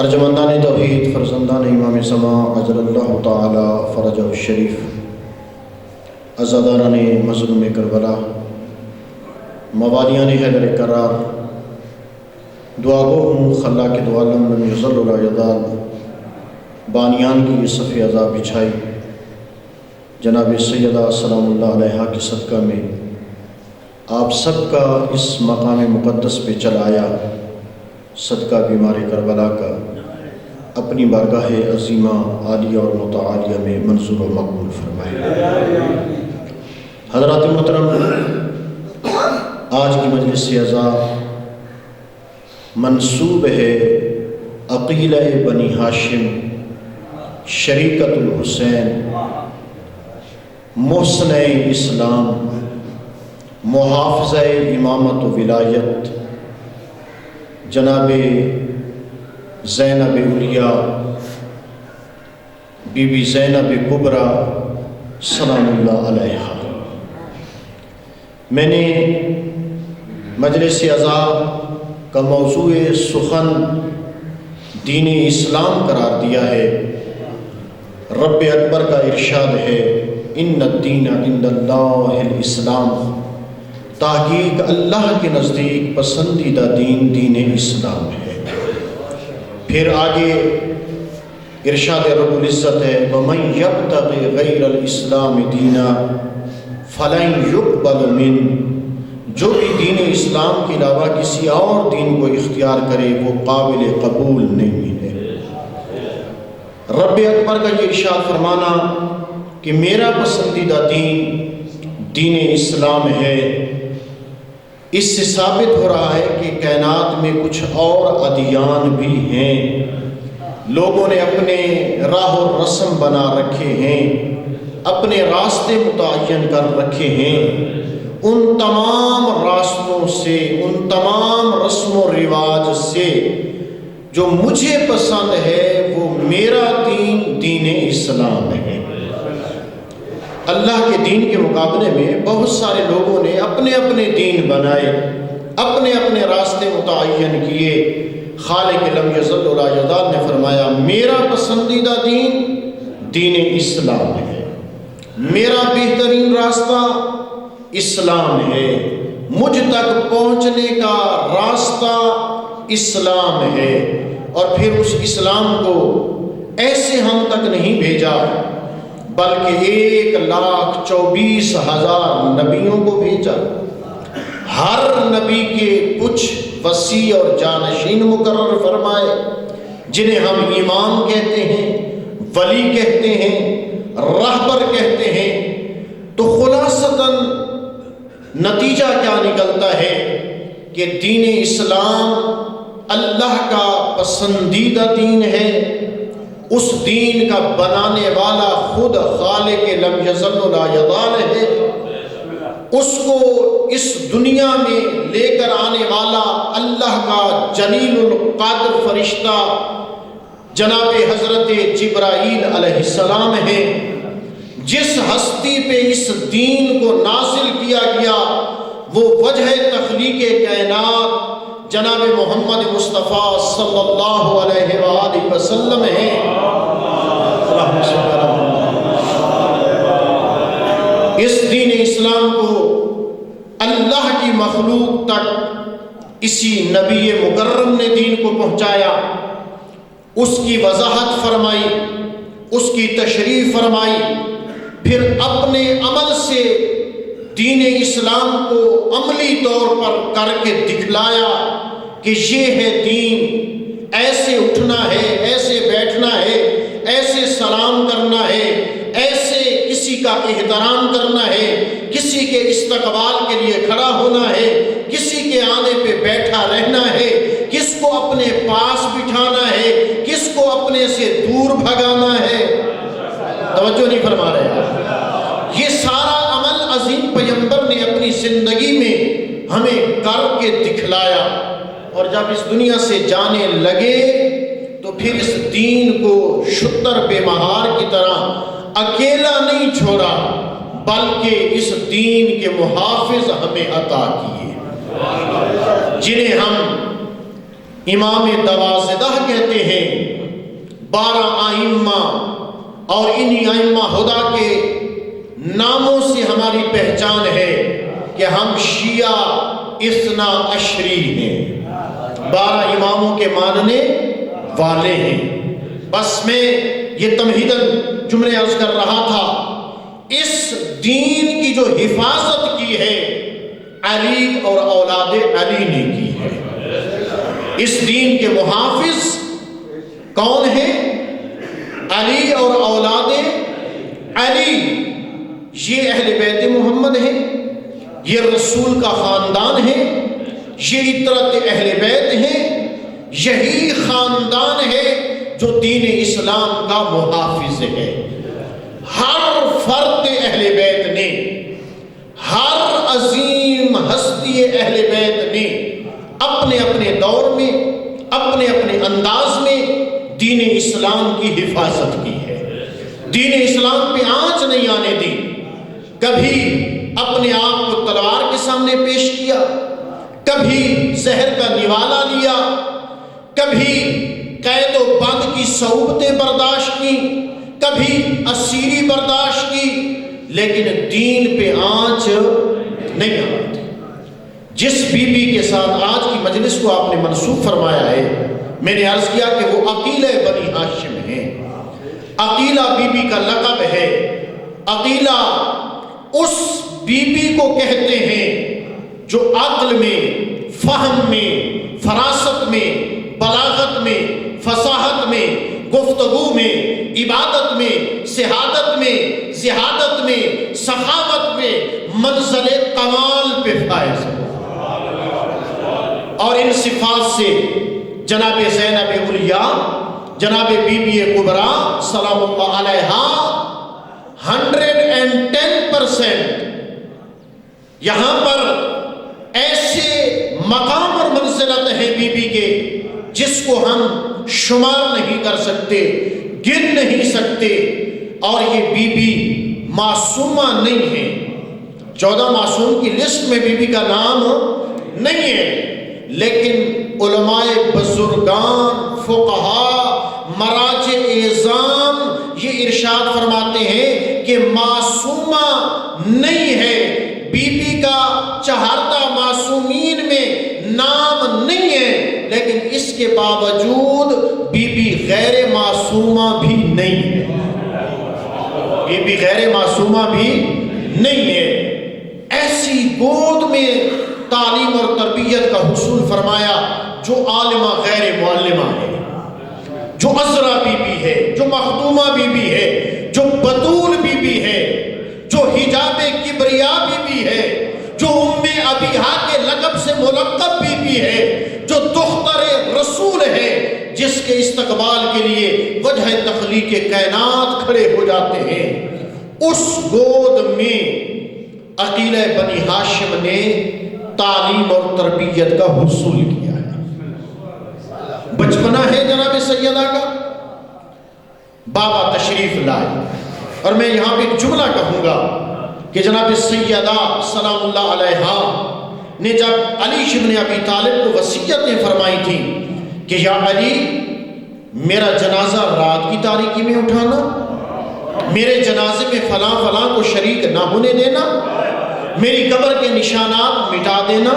ارجمندان توحید، فرزندان امام زمان عجل اللہ تعالی فرجہ الشریف، عزاداران مظلوم کربلا، موالیان حیدر کرار، دعا گو ہوں خلا کے دعا لم یضل ولا یضال، بانیان کی یہ صف عزا بچھائی، جناب سیدہ سلام اللہ علیہ کے صدقہ میں آپ سب کا اس مقام مقدس پہ چلایا، صدقہ بیمار کربلا کا اپنی بارگاہ عظیمہ عالیہ اور متعالیہ میں منظور و مقبول فرمائے. حضرات محترم، آج کی مجلس عزا منسوب ہے عقیلہ بنی ہاشم، شریکت الحسین، محسن اسلام، محافظہ امامت و ولایت جناب زینب علیہ بی بی زینب کبریٰ سلام اللہ علیہا. میں نے مجلس عزا کا موضوع سخن دین اسلام قرار دیا ہے. رب اکبر کا ارشاد ہے ان الدین عند اللہ الاسلام، تحقیق اللہ کے نزدیک پسندیدہ دین دین اسلام ہے. پھر آگے ارشاد رب العزت ہے وَمَنْ يَبْتَغِ غَيْرَ الْإِسْلَامِ دِينًا فَلَنْ يُقْبَلَ مِنْهُ، جو بھی دین اسلام کے علاوہ کسی اور دین کو اختیار کرے وہ قابل قبول نہیں ہے. رب اکبر کا یہ ارشاد فرمانا کہ میرا پسندیدہ دین دین اسلام ہے، اس سے ثابت ہو رہا ہے کہ کائنات میں کچھ اور ادیان بھی ہیں. لوگوں نے اپنے راہ و رسم بنا رکھے ہیں، اپنے راستے متعین کر رکھے ہیں. ان تمام راستوں سے، ان تمام رسم و رواج سے جو مجھے پسند ہے وہ میرا دین دین اسلام ہے. اللہ کے دین کے مقابلے میں بہت سارے لوگوں نے اپنے اپنے دین بنائے، اپنے اپنے راستے متعین کیے. خالق لم یزل ولا یزال نے فرمایا میرا پسندیدہ دین دین اسلام ہے، میرا بہترین راستہ اسلام ہے، مجھ تک پہنچنے کا راستہ اسلام ہے. اور پھر اس اسلام کو ایسے ہم تک نہیں بھیجا بلکہ 1,24,000 نبیوں کو بھیجا. ہر نبی کے کچھ وصی اور جانشین مقرر فرمائے جنہیں ہم امام کہتے ہیں، ولی کہتے ہیں، رہبر کہتے ہیں. تو خلاصتاً نتیجہ کیا نکلتا ہے کہ دین اسلام اللہ کا پسندیدہ دین ہے. اس دین کا بنانے والا خود خالق لم یزل ولا یزال ہے. اس کو اس دنیا میں لے کر آنے والا اللہ کا جلیل القدر فرشتہ جناب حضرت جبرائیل علیہ السلام ہے. جس ہستی پہ اس دین کو نازل کیا گیا وہ وجہ تخلیق کائنات جناب محمد مصطفیٰ صلی اللہ علیہ وآلہ وسلم ہے. اس دین اسلام کو اللہ کی مخلوق تک اسی نبی مکرم نے دین کو پہنچایا، اس کی وضاحت فرمائی، اس کی تشریح فرمائی، پھر اپنے عمل سے دین اسلام کو عملی طور پر کر کے دکھلایا کہ یہ ہے دین، ایسے اٹھنا ہے، ایسے بیٹھنا ہے، ایسے سلام کرنا ہے، ایسے کسی کا احترام کرنا ہے، کسی کے استقبال کے لیے کھڑا ہونا ہے، کسی کے آنے پہ بیٹھا رہنا ہے، کس کو اپنے پاس بٹھانا ہے، کس کو اپنے سے دور بھگانا ہے۔ توجہ نہیں فرما رہے آپ؟ یہ سارا عمل عظیم پیغمبر نے اپنی زندگی میں ہمیں کر کے دکھلایا، اور جب اس دنیا سے جانے لگے تو پھر اس دین کو شتر بے مہار کی طرح اکیلا نہیں چھوڑا، بلکہ اس دین کے محافظ ہمیں عطا کیے، جنہیں ہم امام دوازدہ کہتے ہیں، 12 ائمہ، اور انہی ائمہ ہدا کے ناموں سے ہماری پہچان ہے کہ ہم شیعہ اثنا عشری ہیں، 12 اماموں کے ماننے والے ہیں۔ بس میں یہ تمہیداً جملے عرض کر رہا تھا، اس دین کی جو حفاظت کی ہے علی اور اولاد علی نے کی ہے۔ اس دین کے محافظ کون ہیں؟ علی اور اولاد علی، یہ اہل بیت محمد ہیں، یہ رسول کا خاندان ہے، یہ اطرت اہل بیت ہیں، یہی خاندان ہے جو دین اسلام کا محافظ ہے۔ ہر فرد اہل بیت نے، ہر عظیم ہستی اہل بیت نے اپنے اپنے دور میں، اپنے اپنے انداز میں دین اسلام کی حفاظت کی ہے، دین اسلام پہ آنچ نہیں آنے دی، کبھی اپنے آپ کو تلوار کے سامنے پیش کیا، کبھی زہر کا نوالا لیا، کبھی قید و بند کی صعوبتیں برداشت کی، کبھی اسیری برداشت کی، لیکن دین پہ آنچ نہیں آتی۔ جس بی بی کے ساتھ آج کی مجلس کو آپ نے منسوب فرمایا ہے، میں نے عرض کیا کہ وہ عقیلہ بنی ہاشم ہیں۔ عقیلہ بی بی کا لقب ہے۔ عقیلہ اس بی بی کو کہتے ہیں جو عقل میں، فہم میں، فراست میں، بلاغت میں، فصاحت میں، گفتگو میں، عبادت میں، سہادت میں، زہادت میں، سخاوت میں منزل کمال پہ فائز ہو۔ اور ان صفات سے جناب زینب علیہ، جناب بی بی کبریٰ سلام اللہ علیہا 110% یہاں پر ایسے مقام اور منزلت ہے بی بی کے جس کو ہم شمار نہیں کر سکتے، گن نہیں سکتے، اور یہ بی بی معصومہ نہیں ہے۔ 14 معصوم کی لسٹ میں بی بی کا نام نہیں ہے، لیکن علماء بزرگان، فقہا، مراجع اعظام یہ ارشاد فرماتے ہیں کہ معصومہ نہیں ہے، بی بی کا چہارتا معصومین میں نام نہیں ہے، لیکن اس کے باوجود بی بی غیر معصومہ بھی نہیں ہے، بی بی غیر معصومہ بھی نہیں ہے۔ ایسی گود میں تعلیم اور تربیت کا حصول فرمایا جو عالمہ غیر معلمہ ہے، جو عذرا بی بی ہے، جو مخدومہ بی بی ہے، جو بطول بی بی ہے، جو حجاب کبریاء بی بی ہے، جو ام ابیہا کے لقب سے ملقب بی بی ہے، جو دختر رسول ہے، جس کے استقبال کے لیے وجہ تخلیق کائنات کھڑے ہو جاتے ہیں۔ اس گود میں عقیلہ بنی ہاشم نے تعلیم اور تربیت کا حصول کیا ہے۔ بچپنا ہے جناب سیدہ کا، بابا تشریف لائے، اور میں یہاں پہ ایک جملہ کہوں گا کہ جناب سیدہ سلام اللہ علیہا نے جب علی بن ابی طالب کو وصیتیں فرمائی تھی کہ یا علی میرا جنازہ رات کی تاریکی میں اٹھانا، میرے جنازے میں فلاں فلاں کو شریک نہ ہونے دینا، میری قبر کے نشانات مٹا دینا،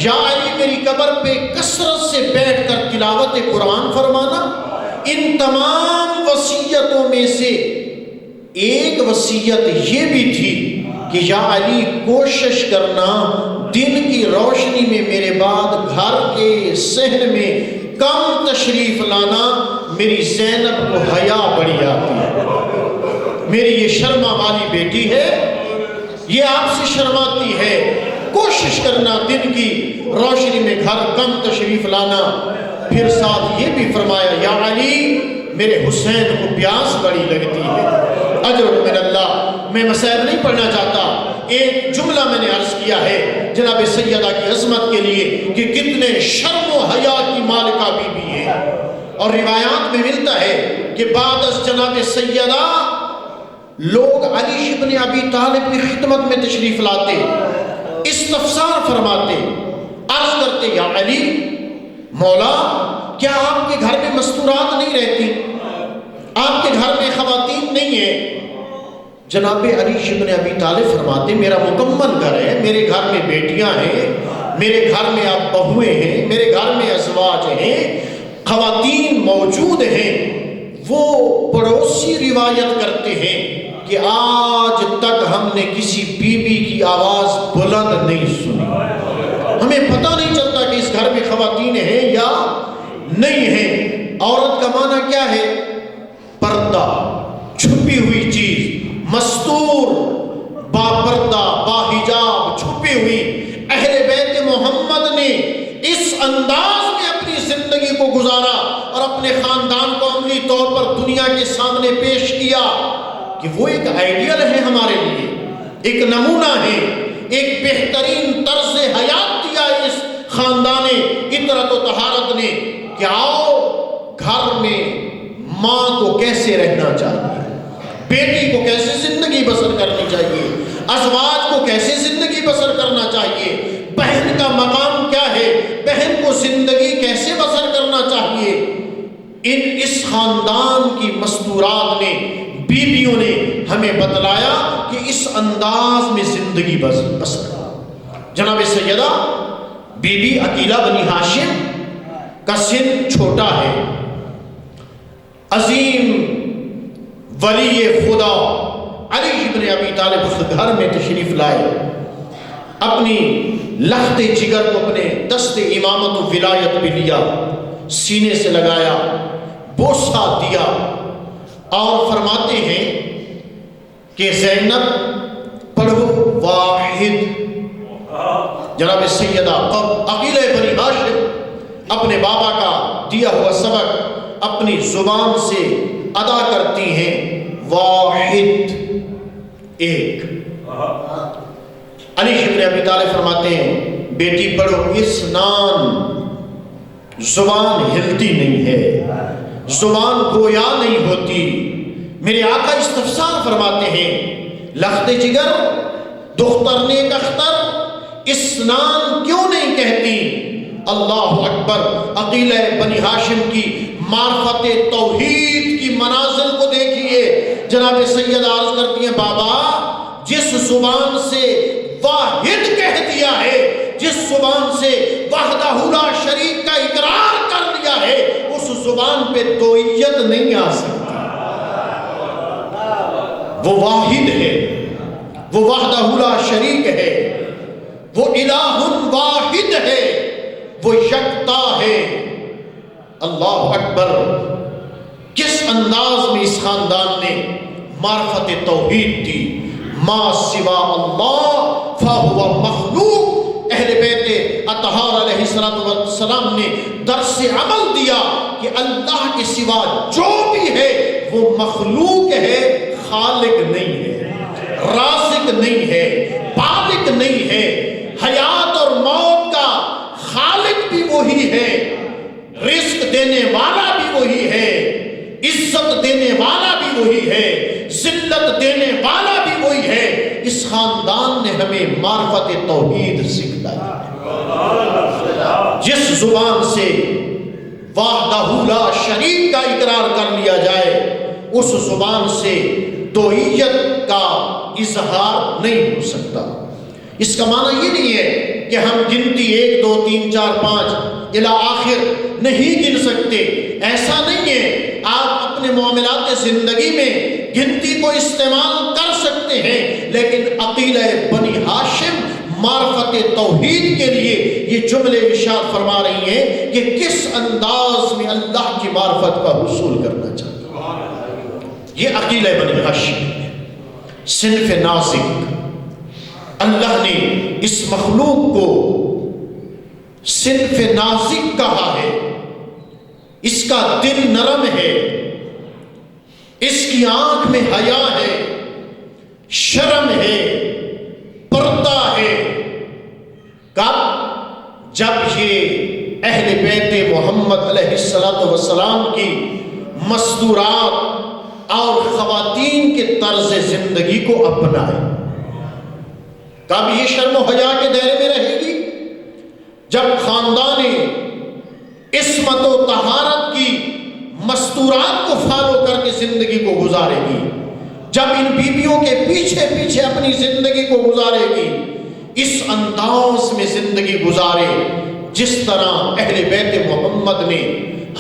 یا علی میری قبر پہ کثرت سے بیٹھ کر تلاوت قرآن فرمانا۔ ان تمام وصیتوں میں سے ایک وصیت یہ بھی تھی کہ یا علی کوشش کرنا دن کی روشنی میں میرے بعد گھر کے صحن میں کم تشریف لانا، میری زینب کو حیا بڑی آتی ہے، میری یہ شرما والی بیٹی ہے، یہ آپ سے شرماتی ہے، کوشش کرنا دن کی روشنی میں گھر کم تشریف لانا۔ پھر ساتھ یہ بھی فرمایا یا علی میرے حسین کو پیاس بڑی لگتی ہے، اجر من اللہ۔ میں مسائل نہیں پڑھنا چاہتا، ایک جملہ میں نے عرض کیا ہے جناب سیدہ کی عظمت کے لیے کہ کتنے شرم و حیا کی مالکہ بی بی ہے، اور روایات میں ملتا ہے کہ بعد از جناب سیدہ لوگ علی ابن ابی طالب کی خدمت میں تشریف لاتے، استفسار فرماتے، عرض کرتے یا علی مولا کیا آپ کے گھر میں مستورات نہیں رہتی، آپ کے گھر میں خواتین نہیں ہیں؟ جناب علی ابن ابی طالب فرماتے میرا مکمل گھر ہے، میرے گھر میں بیٹیاں ہیں، میرے گھر میں اب بہویں ہیں، میرے گھر میں ازواج ہیں، خواتین موجود ہیں۔ وہ پڑوسی روایت کرتے ہیں کہ آج تک ہم نے کسی بی بی کی آواز بلند نہیں سنی، ہمیں پتہ نہیں چلتا کہ اس گھر میں خواتین ہیں یا نہیں ہیں۔ عورت کا معنی کیا ہے؟ پردہ، چھپی ہوئی چیز، مستور، با پردہ، با حجاب، چھپی ہوئی۔ اہل بیت محمد نے اس انداز میں اپنی زندگی کو گزارا اور اپنے خاندان کو عملی طور پر دنیا کے سامنے پیش کیا کہ وہ ایک آئیڈیل ہے ہمارے لیے، ایک نمونہ ہے، ایک بہترین طرز حیات دیا اس خاندان عطرت و طہارت نے کہ آؤ گھر میں ماں کو کیسے رہنا چاہیے، بیٹی کو کیسے زندگی بسر کرنی چاہیے، ازواج کو کیسے زندگی بسر کرنا چاہیے، بہن کا مقام کیا ہے، بہن کو زندگی کیسے بسر کرنا چاہیے۔ اس خاندان کی مستورات نے، بیویوں نے ہمیں بتلایا کہ اس انداز میں زندگی بسر۔ جناب سیدہ بی بی عقیلہ بنی ہاشم کا سن چھوٹا ہے، عظیم ولی خدا علی ابن ابی طالب اس گھر میں تشریف لائے، اپنی لخت جگر کو اپنے دست امامت و ولایت پہ لیا، سینے سے لگایا، بوسہ دیا اور فرماتے ہیں کہ زینب پڑھو واحد۔ جناب سیدہ عقیلہ بنی ہاشم اپنے بابا کا دیا ہوا سبق اپنی زبان سے ادا کرتی ہیں، واحد، ایک۔ علی ابن ابی طالب فرماتے ہیں بیٹی پڑھو، اسنان، زبان ہلتی نہیں ہے، زبان گویا نہیں ہوتی۔ میرے آقا استفسار فرماتے ہیں لخت جگر، دختر نیک اختر، اسنان کیوں نہیں کہتی؟ اللہ اکبر۔ عقیلہ بنی ہاشم کی معرفت توحید کی منازل کو دیکھیے۔ جناب سیدہ عرض کرتی ہیں بابا جس زبان سے واحد کہہ دیا ہے، جس زبان سے وحدہ لا شریک کا اقرار کر دیا ہے، اس زبان پہ دوئیت نہیں آ سکتی۔ وہ واحد ہے، وہ وحدہ لا شریک ہے، وہ الہ واحد ہے، وہ یکتا ہے۔ اللہ اکبر۔ کس انداز میں اس خاندان نے معرفت توحید دی۔ ما سوا اللہ فہو مخلوق۔ اہل بیت اطہار علیہ السلام نے درس عمل دیا کہ اللہ کے سوا جو بھی ہے وہ مخلوق ہے، خالق نہیں ہے، رازق نہیں ہے، پالک نہیں ہے۔ حیات اور موت کا خالق بھی وہی ہے، رزق دینے والا بھی وہی ہے، عزت دینے والا بھی وہی ہے، ذلت دینے والا بھی وہی ہے۔ اس خاندان نے ہمیں معرفت توحید سکھلائی۔ جس زبان سے وحدہ لا شریک کا اقرار کر لیا جائے، اس زبان سے دوئیت کا اظہار نہیں ہو سکتا۔ اس کا معنی یہ نہیں ہے کہ ہم گنتی 1 2 3 4 5 الی آخر نہیں گن سکتے، ایسا نہیں ہے۔ آپ اپنے معاملات زندگی میں گنتی کو استعمال کر سکتے ہیں، لیکن عقیلہ بنی ہاشم معرفت توحید کے لیے یہ جملے ارشاد فرما رہی ہیں کہ کس انداز میں اللہ کی معرفت کا حصول کرنا چاہتے ہیں۔ یہ عقیلہ بنی ہاشم ہے، صنف نازک۔ اللہ نے اس مخلوق کو صنف نازک کہا ہے، اس کا دل نرم ہے، اس کی آنکھ میں حیا ہے، شرم ہے، پردہ ہے۔ کب؟ جب یہ اہل بیت محمد علیہ السلام کی مستورات اور خواتین کے طرز زندگی کو اپنائے۔ کب یہ شرم و حیا کے دائرے میں رہے گی؟ جب خاندان عصمت و طہارت کی مستورات کو فالو کر کے زندگی کو گزارے گی، جب ان بیویوں کے پیچھے پیچھے اپنی زندگی کو گزارے گی، اس انداز میں زندگی گزارے جس طرح اہل بیت محمد نے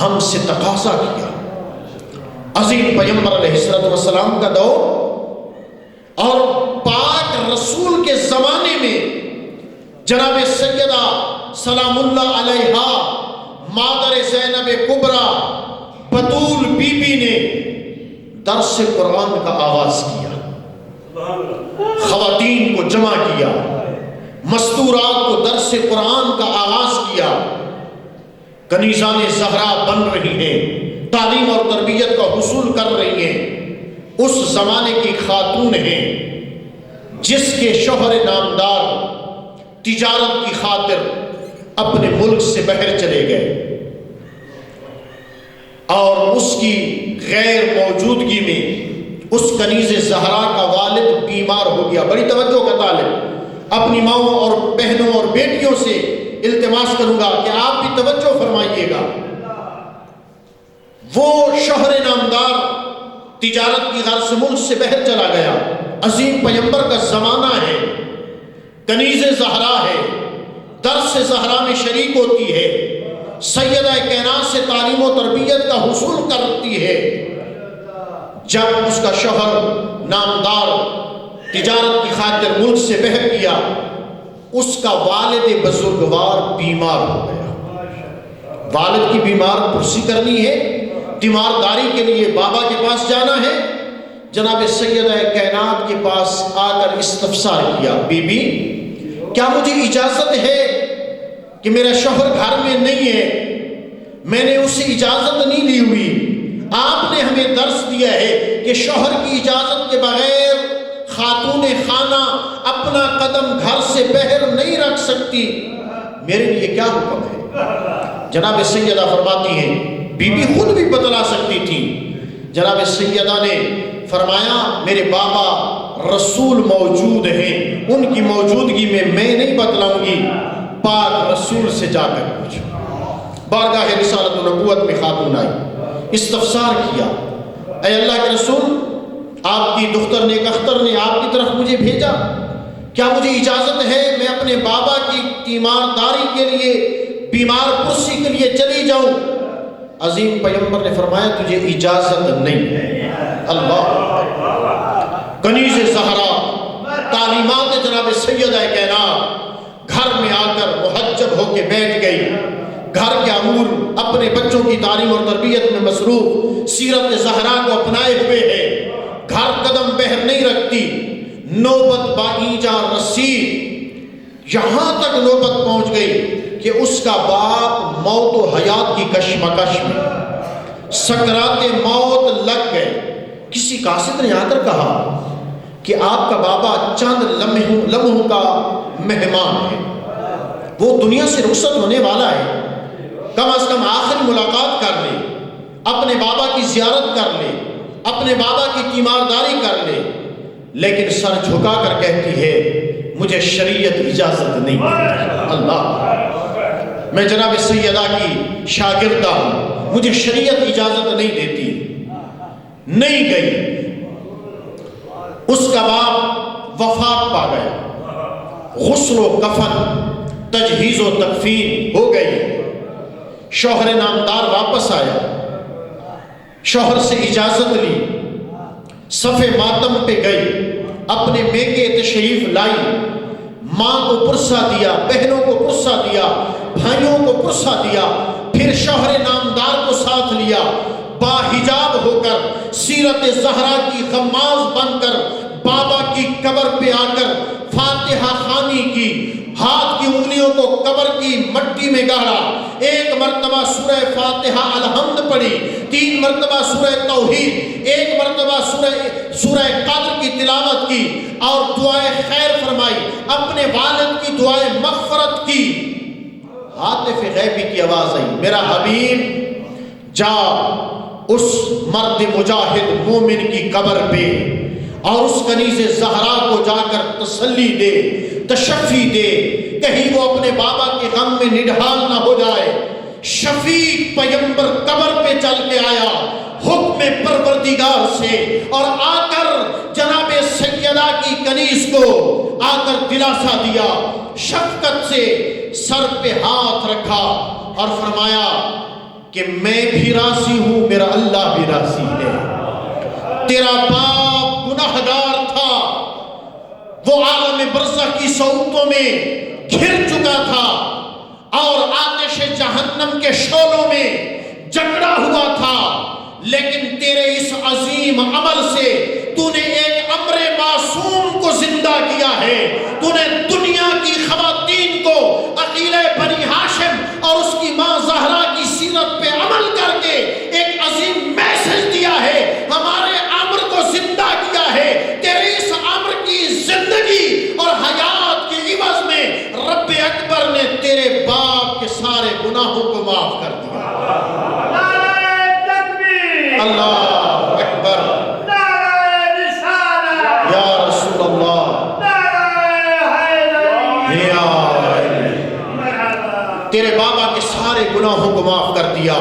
ہم سے تقاضا کیا۔ عظیم پیغمبر علیہ السلام کا دور اور پاک رسول کے زمانے میں جناب سیدہ سلام اللہ علیہا مادر زینب کبریٰ بطول بی بی نے درس قرآن کا آغاز کیا، خواتین کو جمع کیا، مستورات کو درس قرآن کا آغاز کیا۔ کنیزان زہرا بن رہی ہیں، تعلیم اور تربیت کا حصول کر رہی ہیں۔ اس زمانے کی خاتون ہیں جس کے شوہر نامدار تجارت کی خاطر اپنے ملک سے باہر چلے گئے اور اس کی غیر موجودگی میں اس کنیز زہرا کا والد بیمار ہو گیا۔ بڑی توجہ کا طالب، اپنی ماؤں اور بہنوں اور بیٹیوں سے التماس کروں گا کہ آپ بھی توجہ فرمائیے گا۔ وہ شوہر نامدار تجارت کی غرض سے ملک سے باہر چلا گیا۔ عظیم پیغمبر کا زمانہ ہے، کنیز زہرا ہے، درس زہرا میں شریک ہوتی ہے، سیدہ کائنات سے تعلیم و تربیت کا حصول کرتی ہے۔ جب اس کا شوہر نامدار تجارت کی خاطر ملک سے باہر گیا، اس کا والد بزرگوار بیمار ہو گیا۔ والد کی بیمار پرسی کرنی ہے، تیمارداری کے لیے بابا کے پاس جانا ہے۔ جناب سیدہ کائنات کے پاس آ کر استفسار کیا، بی بی کیا مجھے اجازت ہے کہ میرا شوہر گھر میں نہیں ہے؟ میں نے اس سے اجازت نہیں لی ہوئی۔ آپ نے ہمیں درس دیا ہے کہ شوہر کی اجازت کے بغیر خاتون خانہ اپنا قدم گھر سے باہر نہیں رکھ سکتی، میرے لیے کیا حکم ہے؟ جناب سیدہ فرماتی ہیں، بی بی خود بھی بتلا سکتی تھی۔ جناب سیدہ نے فرمایا، میرے بابا رسول موجود ہیں، ان کی موجودگی میں نہیں بتلاؤں گی، پاک رسول سے جا کر پوچھو۔ بارگاہ رسالت و نبوت میں خاتون آئی، استفسار کیا، اے اللہ کے رسول، آپ کی دختر نیک اختر نے آپ کی طرف مجھے بھیجا، کیا مجھے اجازت ہے میں اپنے بابا کی تیمارداری کے لیے، بیمار پرسی کے لیے چلی جاؤں؟ عظیم پیغمبر نے فرمایا، تجھے اجازت نہیں ہے۔ اللہ، کنیز زہرا تعلیمات جناب سیدہ کائنات گھر میں آ کر محجب ہو کے بیٹھ گئی۔ گھر کے امور اپنے بچوں کی تعلیم اور تربیت میں مصروف، سیرت زہرا کو اپنائے ہوئے ہے، گھر قدم باہر نہیں رکھتی۔ نوبت بائیجا رسید، یہاں تک نوبت پہنچ گئی کہ اس کا باپ موت و حیات کی کشمکش میں، سکرات موت لگ گئے۔ کسی قاصد نے آ کر کہا کہ آپ کا بابا چند لمحوں کا مہمان ہے، وہ دنیا سے رخصت ہونے والا ہے، کم از کم آخری ملاقات کر لے، اپنے بابا کی زیارت کر لے، اپنے بابا کی تیمارداری کر لے۔ لیکن سر جھکا کر کہتی ہے، مجھے شریعت اجازت نہیں دیتی۔ اللہ، میں جناب سیدہ کی شاگردہ ہوں، مجھے شریعت اجازت نہیں دیتی۔ نہیں گئی۔ اس کا باپ وفات پا گیا، غسل و کفن تجہیز و تکفین ہو گئی، شوہر نامدار واپس آیا، شوہر سے اجازت لی، صف ماتم پہ گئی، اپنے میکے تشریف لائی، ماں کو پرسہ دیا، بہنوں کو پرسہ دیا، بھائیوں کو پرسہ دیا، پھر شوہر نامدار کو ساتھ لیا، باحجاب ہو کر سیرت زہرا کی غماز بن کر بابا کی قبر پہ آ کر فاتحہ خوانی کی، ہاتھ کی انگلیوں کو قبر کی مٹی میں گاڑا، ایک مرتبہ سورہ فاتحہ الحمد پڑھی، 3 مرتبہ سورہ توحید، 1 مرتبہ سورہ قدر کی تلاوت کی اور دعائے خیر فرمائی، اپنے والد کی دعائے مغفرت کی۔ ہاتف غیبی کی آواز آئی، میرا حبیب جا اس مرد مجاہد مومن کی قبر پہ اور اس کنیز زہرا کو جا کر تسلی دے، تشفی دے، کہیں وہ اپنے بابا کے غم میں نڈھال نہ ہو جائے۔ شفیق پیغمبر قبر پہ چل کے آیا حکم پروردگار سے، اور آ کر جناب سیدہ کی کنیز کو آ کر دلاسا دیا، شفقت سے سر پہ ہاتھ رکھا اور فرمایا کہ میں بھی راضی ہوں، میرا اللہ بھی راضی ہے۔ تیرا باپ گناہگار تھا، وہ عالم برزخ کی صعوبتوں میں گھر چکا تھا اور آتش جہنم کے شعلوں میں جکڑا ہوا تھا، لیکن تیرے اس عظیم عمل سے تو نے ایک امر معصوم کو زندہ کیا ہے، تو نے دنیا کی خواتین کو عقیلہ بنی ہاشم اور اس کی ماں زہرا کی سیرت پہ عمل کر کے ایک عظیم میسج دیا ہے، ہمارے امر کو زندہ کیا ہے۔ تیرے اس امر کی زندگی اور حیات کے عوض میں رب اکبر نے تیرے باپ کے سارے گناہوں کو معاف کر دیا۔ اللہ اکبر، یا رسول اللہ، تیرے بابا کے سارے گناہوں کو معاف کر دیا،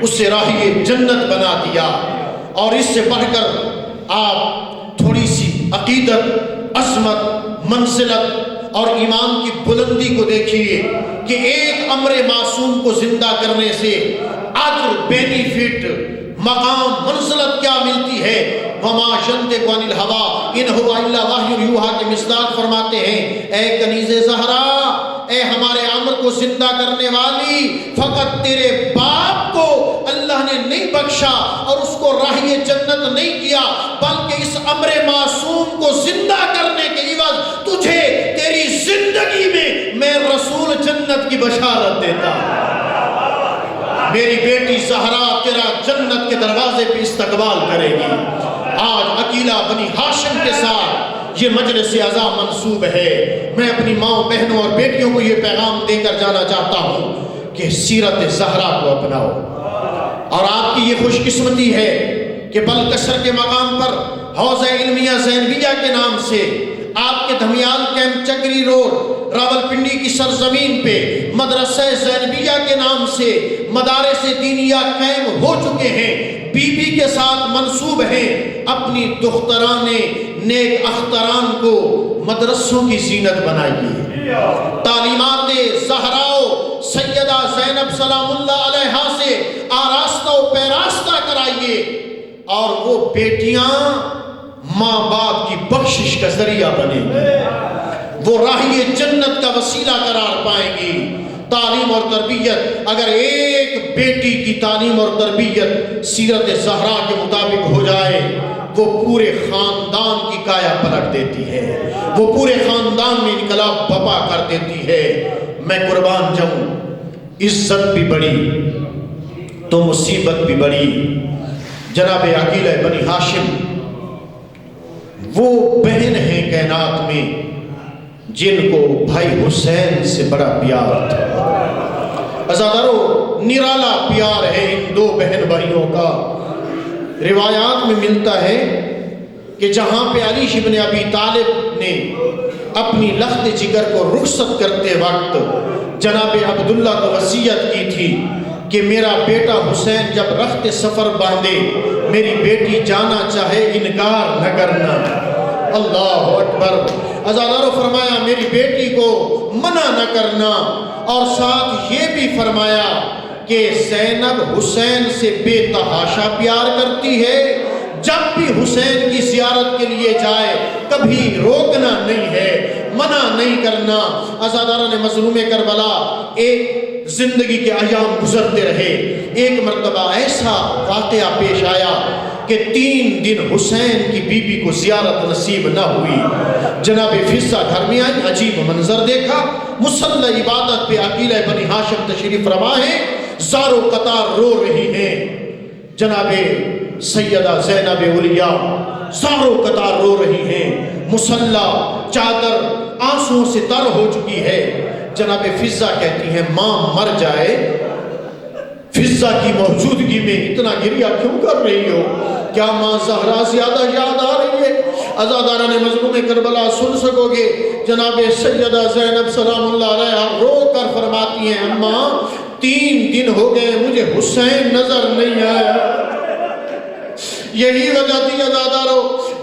اسے راہی جنت بنا دیا۔ اور اس سے بڑھ کر آپ تھوڑی سی عقیدت، عظمت، منزلت اور ایمان کی بلندی کو دیکھیے کہ ایک امر معصوم کو زندہ کرنے سے اجر، بینیفٹ، مقام، منزلت کیا ملتی ہے۔ وما ينطق عن الهوى ان هو الا وحی یوحی کے مصداق فرماتے ہیں، اے کنیز زہرا، اے ہمارے امر کو زندہ کرنے والی، فقط تیرے باپ کو اللہ نے نہیں بخشا اور اس کو راہی جنت نہیں کیا، بلکہ اس امر معصوم کو زندہ کرنے کے عوض تجھے تیری زندگی میں رسول جنت کی بشارت دیتا۔ میری بیٹی زہرا تیرا جنت کے دروازے پہ استقبال کرے گی۔ آج عقیلہ بنی ہاشم کے ساتھ یہ مجلس اعزاء منصوب ہے۔ میں اپنی ماں، بہنوں اور بیٹیوں کو یہ پیغام دے کر جانا چاہتا ہوں کہ سیرت زہرا کو اپناؤ۔ اور آپ کی یہ خوش قسمتی ہے کہ بلکسر کے مقام پر حوضہ علمیہ زینبیہ کے نام سے آپ کے دھمیال کیمپ چکری روڈ راولپنڈی کی سرزمین پہ مدرسہ زینبیہ کے نام سے مدارس دینیہ قائم ہو چکے ہیں، بی بی کے ساتھ منسوب ہیں۔ اپنی دختران نیک اختران کو مدرسوں کی زینت بنائیے، تعلیمات زہراء سیدہ زینب سلام اللہ علیہا سے آراستہ و پیراستہ کرائیے، اور وہ بیٹیاں ماں باپ کی بخشش کا ذریعہ بنیں گی، وہ راہی جنت کا وسیلہ قرار پائیں گی۔ تعلیم اور تربیت، اگر ایک بیٹی کی تعلیم اور تربیت سیرت زہرا کے مطابق ہو جائے، وہ پورے خاندان کی کایا پلٹ دیتی ہے، وہ پورے خاندان میں انقلاب برپا کر دیتی ہے۔ میں قربان جاؤں، عزت بھی بڑی تو مصیبت بھی بڑی۔ جناب عقیلہ بنی ہاشم وہ بہن ہیں کائنات میں جن کو بھائی حسین سے بڑا پیار تھا۔ عزادارو، نرالا پیار ہے ان دو بہن بھائیوں کا۔ روایات میں ملتا ہے کہ جہاں پہ علی ابن ابی طالب نے اپنی لخت جگر کو رخصت کرتے وقت جناب عبداللہ کو وصیت کی تھی کہ میرا بیٹا حسین جب رخت سفر باندھے، میری بیٹی جانا چاہے انکار نہ کرنا، اللہ اکبر۔ عزادارو فرمایا میری بیٹی کو منع نہ کرنا، اور ساتھ یہ بھی فرمایا کہ زینب حسین سے بے تحاشا پیار کرتی ہے، جب بھی حسین کی زیارت کے لیے جائے کبھی روکنا نہیں ہے، منع نہیں کرنا۔ عزاداران مظلوم کربلا، ایک زندگی کے ایام گزرتے رہے، ایک مرتبہ ایسا واقعہ پیش آیا کہ 3 دن حسین کی بی بی کو زیارت نصیب نہ ہوئی۔ جناب فضہ گھر میں آئی، عجیب منظر دیکھا، مصلی عبادت پہ عقیلہ بنی ہاشم تشریف فرما ہے، زارو قطار رو رہی ہیں۔ جناب سیدہ زینب اولیاء زارو قطار رو رہی ہیں، مصلی چادر آنسوں سے تر ہو چکی ہے۔ جناب فضہ کہتی ہیں ماں مر جائے، فضہ کی موجودگی میں اتنا گریہ کیوں کر رہی ہو؟ کیا ماں زہرا زیادہ یاد آ رہی ہے؟ عزاداران مظلوم کربلا سن سکو گے، جناب سیدہ زینب سلام اللہ علیہا رو کر فرماتی ہیں اماں 3 دن ہو گئے مجھے حسین نظر نہیں آیا۔ یہی وجہ تھی عزادارو،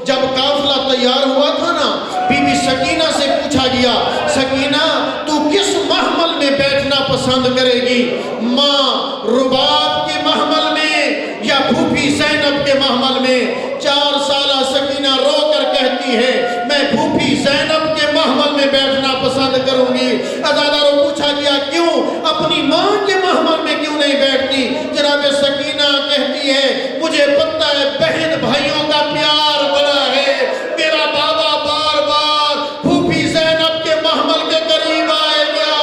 جب قافلہ تیار ہوا تھا نا، بی بی سکینہ سے پوچھا گیا سکینہ تو کس محمل میں بیٹھنا پسند کرے گی، ماں رباب کے محمل میں یا پھوپھی زینب کے محمل میں؟ 4 سالہ سکینہ رو کر کہتی ہے میں پھوپھی زینب کے محمل میں بیٹھنا پسند کروں گی۔ عزادارو پوچھا گیا کیوں، اپنی ماں کے محمل میں کیوں نہیں بیٹھتی؟ جناب سکینہ کہتی ہے مجھے پتہ ہے بہن بھائیوں کا پیار بڑا ہے، میرا بابا بار بار پھوپھی زینب کے محمل کے قریب آئے گا،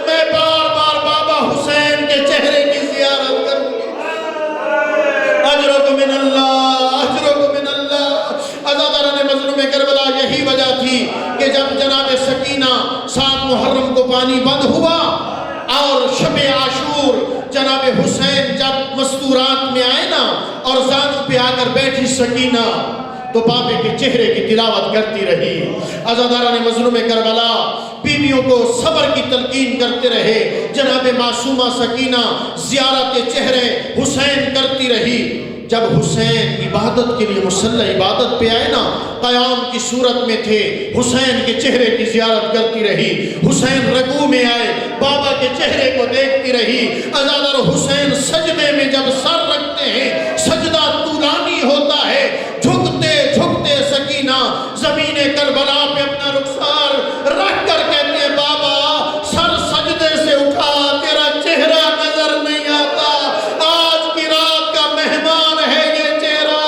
میں بار بار بابا حسین کے چہرے کی زیارت کروں گی۔ اجرک من اللہ، اجرک من اللہ۔ عزاداران مظلوم کربلا، یہی وجہ تھی کہ جب جناب سکینہ 7 محرم کو پانی بند ہوا اور شب عاشور جناب حسین جب مستورات میں آئے نا اور زانوں پہ آ کر بیٹھی سکینہ تو بابے کے چہرے کی تلاوت کرتی رہی۔ عزاداران مظلوم کربلا بیویوں کو صبر کی تلقین کرتے رہے، جناب معصومہ سکینہ زیارت چہرے حسین کرتی رہی۔ جب حسین عبادت کے لیے مصلی عبادت پہ آئے نا، قیام کی صورت میں تھے، حسین کے چہرے کی زیارت کرتی رہی۔ حسین رکوع میں آئے، بابا کے چہرے کو دیکھتی رہی۔ عزادار حسین سجدے میں جب سر رکھتے ہیں، سجدہ طولانی ہوتا ہے، جھکتے جھکتے سکینہ زمین کربلا پہ اپنا رخسار رکھ کر کہتے ہیں بابا سر سجدے سے اٹھا، تیرا چہرہ نظر نہیں آتا، آج کی رات کا مہمان ہے یہ چہرہ،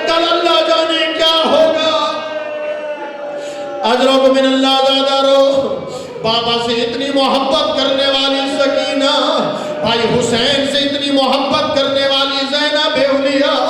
کل اللہ جانے کیا ہوگا۔ اجرک من اللہ عزادارو، بابا سے اتنی محبت کرنے والی سکینہ، بھائی حسین سے اتنی محبت کرنے والی زینب اولیاء،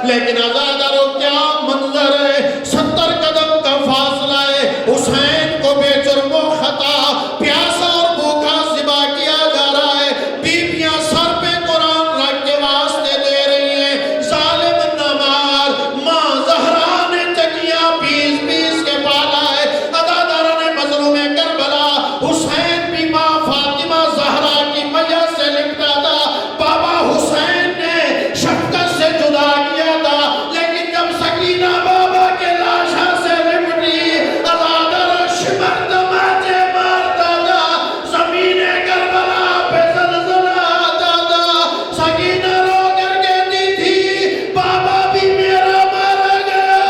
لیکن عزادارو کیا منظر ہے، 70 قدم کا فاصلہ ہے، حسین کو بے جرم و خطا پیاسا اور بھوکا ذبح کیا جا رہا ہے، بیویاں سر پہ قرآن رکھ کے واسطے دے رہی ہیں، ظالم نمار ماں زہرا نے چکیاں پیس پیس کے پالا ہے۔ عزاداران مظلوم کربلا، حسین بھی ماں فاطمہ زہرا کی میہ سے لپٹا تھا، بابا حسین نے شفقت سے جدا کیا تھا، لیکن جب سکینہ بابا کے لاشا سے لپٹی، عزادار شمر دماغے مارتا تھا، زمین کربلا پہ زلزلہ آتا تھا، سکینہ رو کر کہتی تھی بابا بھی میرا مارا گیا،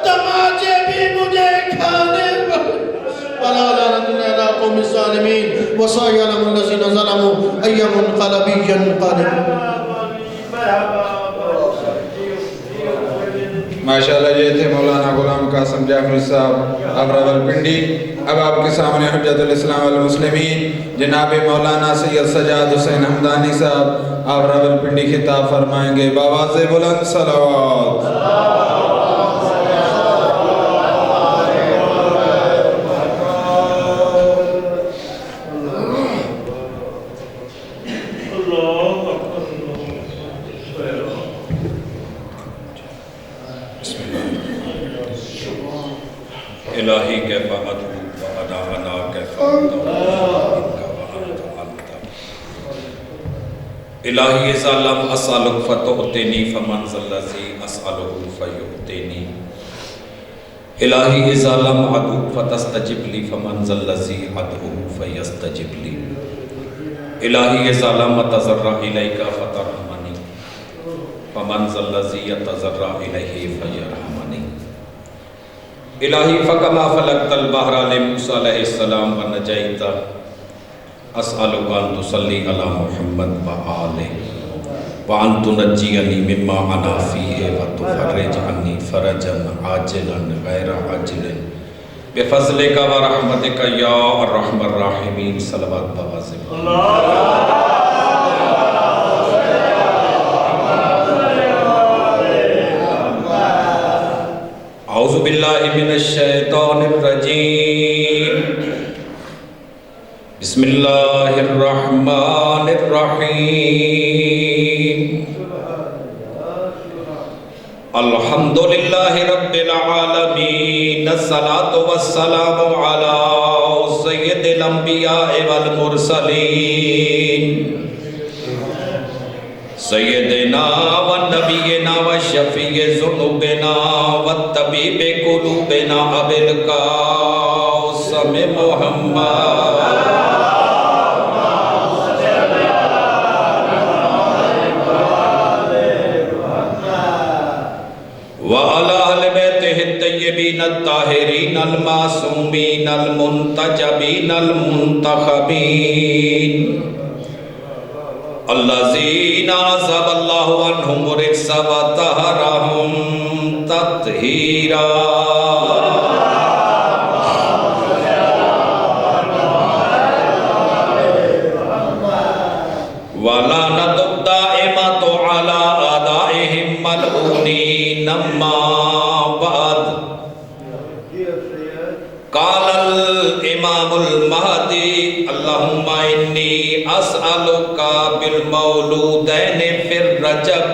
تماچے بھی مجھے کھانے پر۔ وَلَا لَعْنَةٌ عَلَىٰ قَوْمِ الظَّالِمِينَ وَسَيَعْلَمُ الَّذِينَ ظَلَمُوا أَيَّ مُنقَلَبٍ يَنقَلِبُونَ۔ ماشاءاللہ یہ تھے مولانا غلام قاسم جعفری صاحب اب راولپنڈی۔ اب آپ کے سامنے حجت الاسلام والمسلمین جناب مولانا سید سجاد حسین حمدانی صاحب آپ راولپنڈی خطاب فرمائیں گے بآواز بلند صلوات۔ الہی کیف مدعو و ادانا کیف مدعو الہی اذا لم اسالک فتؤتنی فمن ذا الذی اسالہ فیؤتنی الہی اذا لم ادعو فتستجب لی فمن ذا الذی ادعو فیستجب لی الہی اذا لم اتضرع الیک فترحمنی فمن ذا الذی یتضرع الیہ فیرحمنی الہی فکما فلقت البحر لموسیٰ علیہ السلام ونجیت اسألک ان تصلی علی محمد وآلہ وان تنجینی مما انا فیہ وتفرج عنی فرجا عاجلا غیر عاجل بفضلک ورحمتک یا ارحم الراحمین صلوات بوازم اعوذ باللہ من الشیطان الرجیم بسم اللہ الرحمن الرحیم الحمدللہ رب العالمین الصلاة والسلام علی سید الانبیاء والمرسلین سیدنا و نبینا و شفیع ذنوبنا و طبیب قلوبنا ابی القاسم محمد وعلى اہل بیتہ الطیبین الطاہرین المعصومین المنتجبین المنتخبین الذین عذب اللہ عنہم الرجس وطہرہم تطہیرا ولعنت الدائمۃ علی اعدائہم ملعونین اما بعد قال الامام المہدی اللہم انی اسألک بالمولودین فی الرجب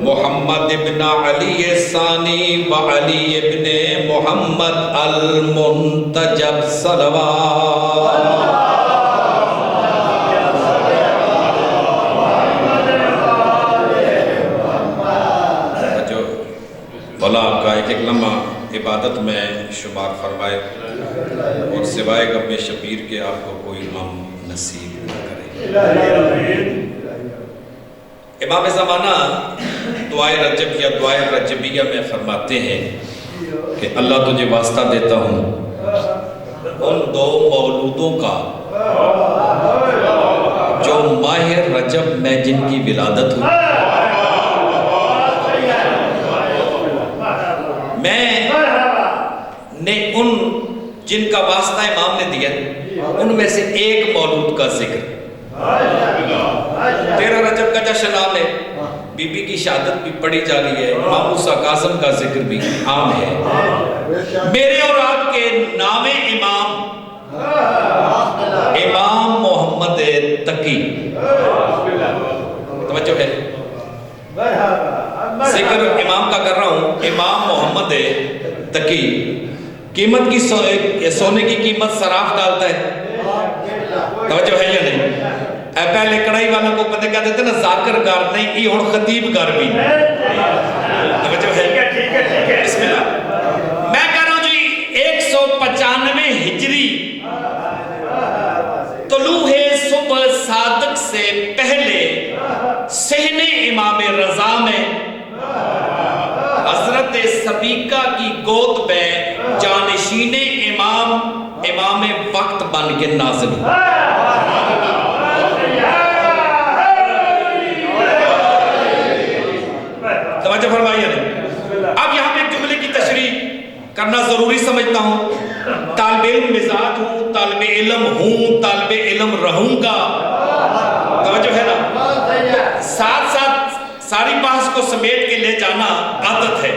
محمد ابن علی الثانی و علی ابن محمد المنتجب صلوات مولا آپ کا ایک لمحہ عبادت میں شمار فرمائے اور سوائے غم شبیر کے آپ کو کوئی غم نصیب نہ کرے۔ امام زمانہ دعائے رجب یا دعائے رجبیہ میں فرماتے ہیں کہ اللہ تجھے واسطہ دیتا ہوں ان دو مولودوں کا جو ماہ رجب میں جن کی ولادت ہوئی، میں نے ان جن کا واسطہ امام نے دیا ان میں سے ایک مولود کا ذکر 13 رجب کا جشن عام ہے، بی بی کی شہادت بھی پڑھی جا رہی ہے، امام موسیٰ کاظم کا ذکر بھی عام ہے۔ میرے اور آپ کے نام امام امام محمد تقی، توجہ ہے، ذکر امام کا کر رہا ہوں، امام محمد تقی قیمت کی سونے کی قیمت صراف ڈالتا ہے، توجہ ہے یا نہیں؟ پہلے کڑائی والوں کو پتہ کہتے تھے نا ذاکر گار نہیں، یہ اور خطیب گار بھی توجہ ہے؟ بسم اللہ۔ میں کہہ رہا ہوں جی 195 ہجری طلوع صبح صادق سے پہلے صحن امام رضا میں حضرت سبیکہ کی گود میں جانشین امام وقت بن کے نازل ہوئے۔ توجہ فرمائیے نہیں؟ اب یہاں پہ ایک جملے کی تشریح کرنا ضروری سمجھتا ہوں، طالب علم مزاج ہوں، طالب علم ہوں، طالب علم رہوں گا، توجہ ہے نا؟ ساتھ ساتھ ساری بحث کو سمیٹ کے لے جانا عادت ہے۔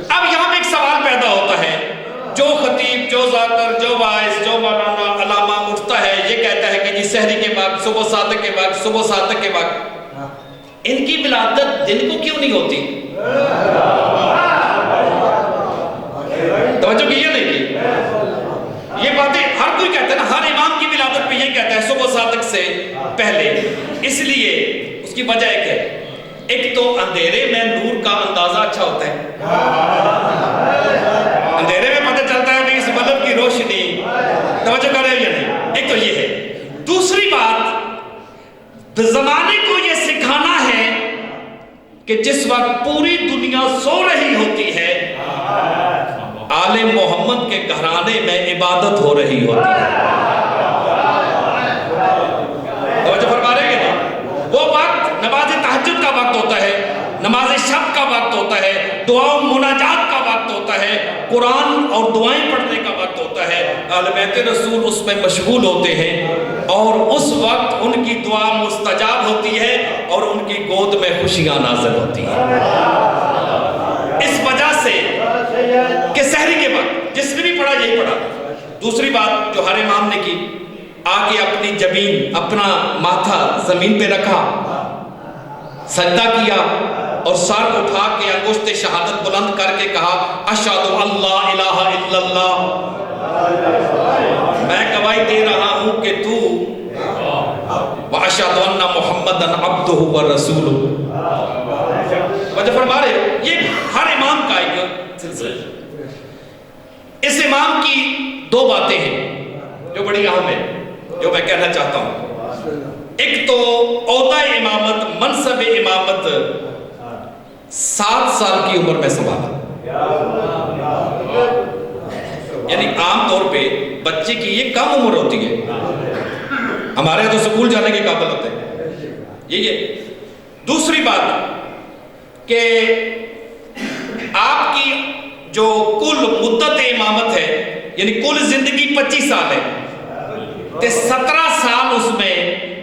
اب یہاں پہ ایک سوال پیدا ہوتا ہے، جو خطیب، جو ذاکر، جو واعظ، جو مولانا، علامہ اٹھتا ہے، یہ کہتا ہے کہ جی سحری کے وقت، صبح صادق کے وقت، صبح صادق کے وقت، ان کی ولادت دن کو کیوں نہیں ہوتی؟ توجہ کی یہ نہیں کی؟ یہ باتیں ہر کوئی کہتا ہے نا، ہر امام کی ولادت پہ یہ کہتا ہے صبح صادق سے پہلے، اس لیے اس کی وجہ ایک ہے، ایک تو اندھیرے میں نور کا اندازہ اچھا ہوتا ہے، اندھیرے میں پتہ چلتا ہے کہ اس بلب کی روشنی، توجہ کرے یا نہیں، ایک تو یہ ہے۔ دوسری بات، زمانے کو یہ سکھانا ہے کہ جس وقت پوری دنیا سو رہی ہوتی ہے، آل محمد کے گھرانے میں عبادت ہو رہی ہوتی ہے۔ توجہ فرما رہے ہیں نا؟ وہ وقت نماز تہجد کا وقت ہوتا ہے، نماز شب کا وقت ہوتا ہے، دعا و مناجات کا وقت ہوتا ہے، قرآن اور دعائیں پڑھنے کا وقت ہوتا ہے، اہل بیت رسول اس میں مشغول ہوتے ہیں، اور اس وقت ان کی دعا مستجاب ہوتی ہے اور ان کی گود میں خوشیاں نازل ہوتی ہیں۔ اس وجہ سے کہ سحری کے وقت جس نے بھی پڑھا یہی پڑھا۔ دوسری بات جو ہر امام نے کی، آگے اپنی جبین، اپنا ماتھا زمین پہ رکھا، سجدہ کیا اور سر اٹھا کے انگشت شہادت بلند کر کے کہا اشہد اللہ الہ الا اللہ، میں گواہی دے رہا ہوں کہ تو واشہد ان محمدًا عبدہ ورسولہ۔ وجہ فرما رہے ہو، یہ ہر امام کا ایک سلسلہ ہے۔ اس امام کی دو باتیں ہیں جو بڑی اہم ہیں، جو میں کہنا چاہتا ہوں۔ ایک تو عہدہ امامت، منصب امامت 7 سال کی عمر میں سنبھالا، یعنی عام طور پہ بچے کی یہ کم عمر ہوتی ہے، ہمارے تو سکول جانے کے قابل ہوتے ہیں یہ۔ دوسری بات کہ آپ کی جو کل مدت امامت ہے، یعنی کل زندگی 25 سال ہے، تے 17 سال اس میں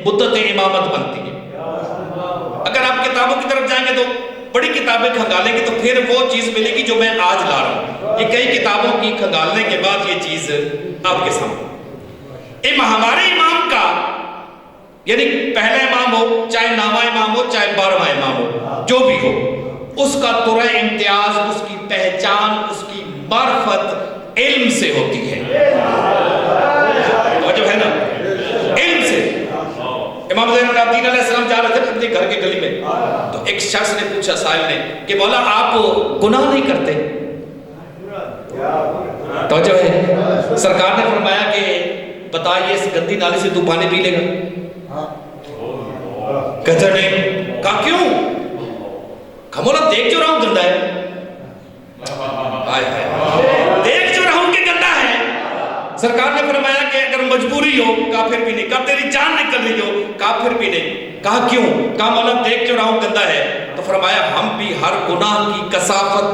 مدت امامت بنتی ہے۔ اگر آپ کتابوں کی طرف جائیں گے تو بڑی کتابیں کھنگالیں گے تو پھر وہ چیز ملے گی جو میں آج لا رہا ہوں۔ یہ کئی کتابوں کی کھنگالنے کے بعد یہ چیز آپ کے سامنے۔ ہمارے امام کا، یعنی پہلا امام ہو، چاہے نامہ امام ہو، چاہے 12واں امام ہو، جو بھی ہو، اس کا طرح امتیاز، اس کی پہچان، اس کی معرفت علم سے ہوتی ہے، جو ہے نا، علم سے۔ امام زین العابدین علیہ السلام جا رہے تھے اپنے گھر کے گلی میں، تو ایک شخص نے پوچھا، سائل نے، کہ مولا آپ گناہ نہیں کرتے؟ توجہ ہے، سرکار نے فرمایا کہ بتا یہ اس گندی نالی سے تو پانی پی لے گا؟ گدھر نے کہا کیوں؟ کہا مولا دیکھ جو رہا ہوں گندہ ہے، دیکھ جو رہا ہوں کہ گندہ ہے۔ سرکار نے فرمایا کہ اگر مجبوری ہو، کہا پھر بھی نہیں، کہا تیری جان نکل رہی ہو، کہا پھر بھی نہیں، کہا کیوں؟ کہا مولا دیکھ جو رہا ہوں گندہ ہے۔ تو فرمایا ہم بھی ہر گناہ کی کثافت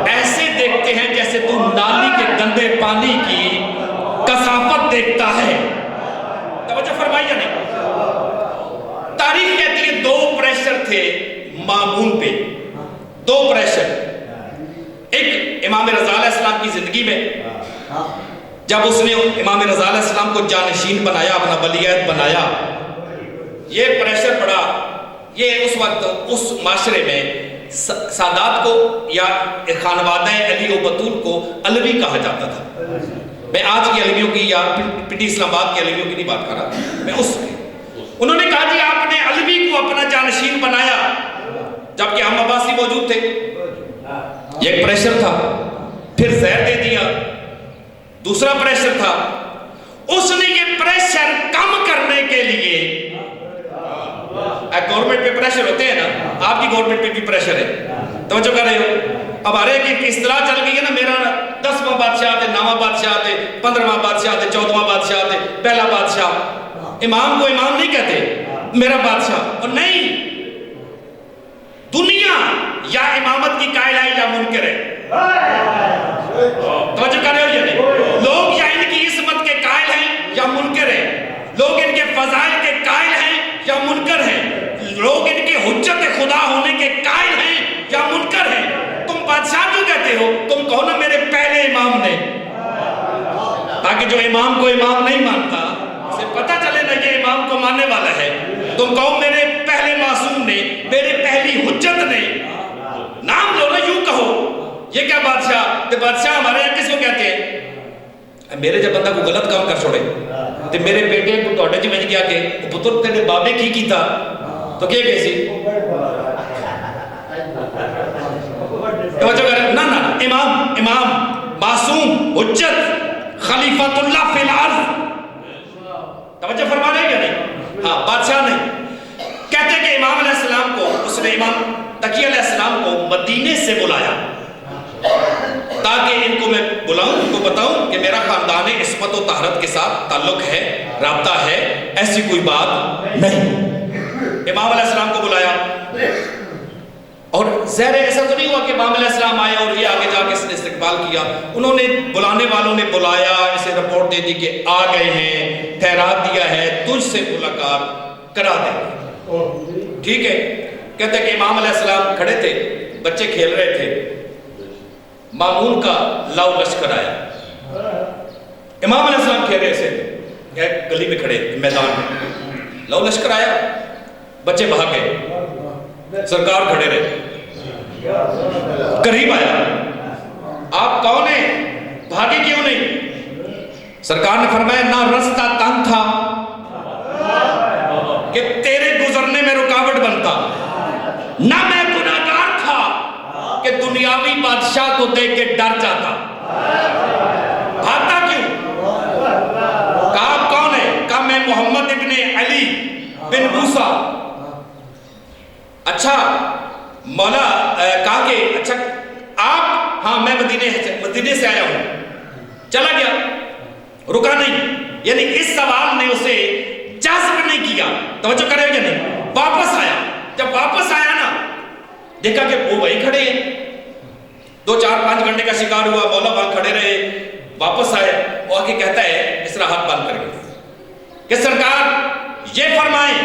ایسے دیکھتے ہیں جیسے تو نالی کے گندے پانی کی کثافت دیکھتا ہے۔ توجہ فرمائی یا نہیں؟ تاریخ کہتی ہے 2 پریشر تھے مامون پہ، 2 پریشر۔ ایک امام رضا علیہ السلام کی زندگی میں جب اس نے امام رضا علیہ السلام کو جانشین بنایا، اپنا ولی عہد بنایا، یہ پریشر پڑا۔ یہ اس وقت اس معاشرے میں سادات کو یا خانوادہ علی و بطول کو علوی کہا جاتا تھا۔ میں آج کی علویوں کی یا پنڈی اسلام آباد کی علویوں کی نہیں بات کر رہا، میں اس کی۔ انہوں نے کہا جی آپ نے علوی کو اپنا جانشین بنایا جبکہ ہم عباسی موجود تھے، یہ ایک پریشر تھا۔ پھر زہر دے دیا، دوسرا پریشر تھا۔ اس نے یہ پریشر کم کرنے کے لیے، گورنمنٹ پہ پریشر ہوتے ہیں نا، آپ کی گورنمنٹ پہ بھی پریشر ہے، توجہ کر رہے ہو؟ اب ہر ایک کی اصطلاح چل گئی ہے نا، میرا 10واں بادشاہ تھے، 9واں بادشاہ تھے، 15واں بادشاہ تھے، 14واں بادشاہ تھے، پہلا بادشاہ۔ امام کو امام نہیں کہتے، میرا بادشاہ، اور نہیں، دنیا یا امامت کی قائل ہے یا منکر ہے، توجہ کر رہے ہو یا نہیں؟ لوگ یا ان کی عصمت کے قائل ہیں یا منکر ہیں، لوگ ان کے فضائل کے قائل ہیں یا منکر ہیں، لوگ ان کے حجت خدا ہونے کے قائل ہیں یا منکر ہیں۔ تم بادشاہ کیوں کہتے ہو؟ تم کہو نا میرے پہلے امام نے، تاکہ جو امام کو امام نہیں مانتا اسے پتہ چلے نا یہ امام کو ماننے والا ہے۔ تم کہو میرے پہلے معصوم نے، میرے پہلی حجت نے، نام لو نا، یوں کہو۔ یہ کیا بادشاہ؟ تو بادشاہ ہمارے یہاں کس کو کہتے ہیں؟ میرے جب بندہ کو غلط کام کر چھوڑے تو میرے بیٹے کو توڑے جی میں نے کیا کہ پتر تیرے بابے کی تھا، تو کیا کیسی توجہ کریں، نا امام معصوم حجت خلیفۃ اللہ فی الارض، توجہ فرما رہے ہیں یا نہیں؟ ہاں، بادشاہ نہیں۔ کہتے کہ امام علیہ السلام کو، اس نے امام تقی علیہ السلام کو مدینے سے بلایا تاکہ ان کو میں بلاؤں، ان کو بتاؤں کہ میرا خاندان عصمت و طہارت کے ساتھ تعلق ہے، رابطہ ہے، ایسی کوئی بات نہیں۔ امام علیہ السلام کو بلایا، اور ظاہر ایسا تو نہیں ہوا کہ امام علیہ السلام آئے اور یہ آگے جا کے اس نے استقبال کیا، انہوں نے بلانے والوں نے بلایا، اسے رپورٹ دے دی کہ آ گئے ہیں، ٹھہرا دیا ہے، تجھ سے ملاقات کرا دیں، ٹھیک ہے۔ کہتے ہیں کہ امام علیہ السلام کھڑے تھے، بچے کھیل رہے تھے، مامون کا لاؤ لشکر آیا، امام علیہ السلام کھیل رہے تھے گلی میں کھڑے میدان میں، لاؤ لشکر آیا، بچے بھاگ گئے، سرکار کھڑے رہے، قریب آیا، آپ کون ہیں، بھاگے کیوں نہیں؟ سرکار نے فرمایا نہ رستہ تنگ تھا کہ تیرے گزرنے میں رکاوٹ بنتا، نہ میں گناہگار تھا کہ دنیاوی بادشاہ کو دیکھ کے ڈر جاتا، بھاگتا کیوں؟ کہا آپ کون ہے؟ کہا میں محمد ابن علی بن موسیٰ۔ اچھا مولا، کہا کہ اچھا آپ، ہاں میں مدینے سے آیا ہوں، چلا گیا، رکا نہیں، یعنی اس سوال نے اسے جذب نہیں کیا، توجہ کرے گا نہیں، واپس آیا، جب واپس آیا نا دیکھا کہ وہ وہی کھڑے ہیں، 2-4-5 گھنٹے کا شکار ہوا، مولا وہاں کھڑے رہے، واپس آئے، وہ آگے کہتا ہے اس طرح ہاتھ باندھ کر کے کہ سرکار یہ فرمائیں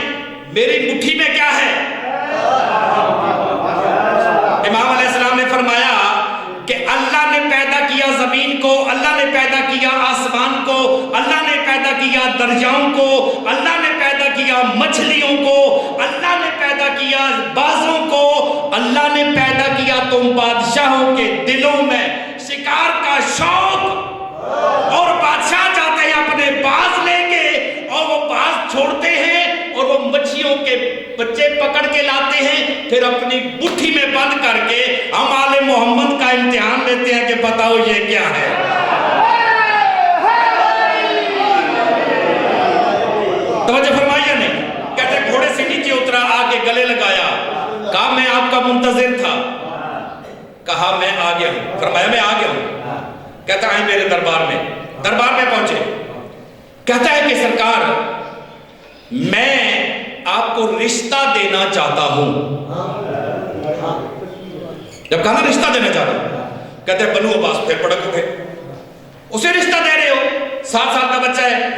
میری مٹھی میں کیا ہے؟ امام علیہ السلام نے فرمایا کہ اللہ نے پیدا کیا زمین کو، اللہ نے پیدا کیا آسمان کو، اللہ نے پیدا کیا دریاؤں کو، اللہ نے پیدا کیا مچھلیوں کو، اللہ نے پیدا کیا بازوں کو، اللہ نے پیدا کیا تم بادشاہوں کے دلوں میں شکار کا شوق، اور بادشاہ جاتے ہیں اپنے باز لے کے اور وہ باز چھوڑتے ہیں اور وہ مچھلیوں کے بچے پکڑ کے لاتے ہیں، پھر اپنی مٹھی میں بند کر کے ہم آل محمد کا امتحان لیتے ہیں کہ بتاؤ یہ کیا ہے۔ توجہ فرمائیے نہیں، کہتے گھوڑے سے نیچے اترا، آ کے گلے لگایا، کہا میں آپ کا منتظر تھا، کہا میں آ گیا ہوں، فرمایا میں آ گیا ہوں، کہتا آئیں میرے دربار میں پہنچے، کہتا ہے کہ سرکار میں آپ کو رشتہ دینا چاہتا ہوں، جب کہا نا رشتہ دینا چاہتا ہوں، کہتے ہیں بنو عباس پھر پڑک اٹھے، اسے رشتہ دے رہے ہو، 7 سال کا بچہ ہے،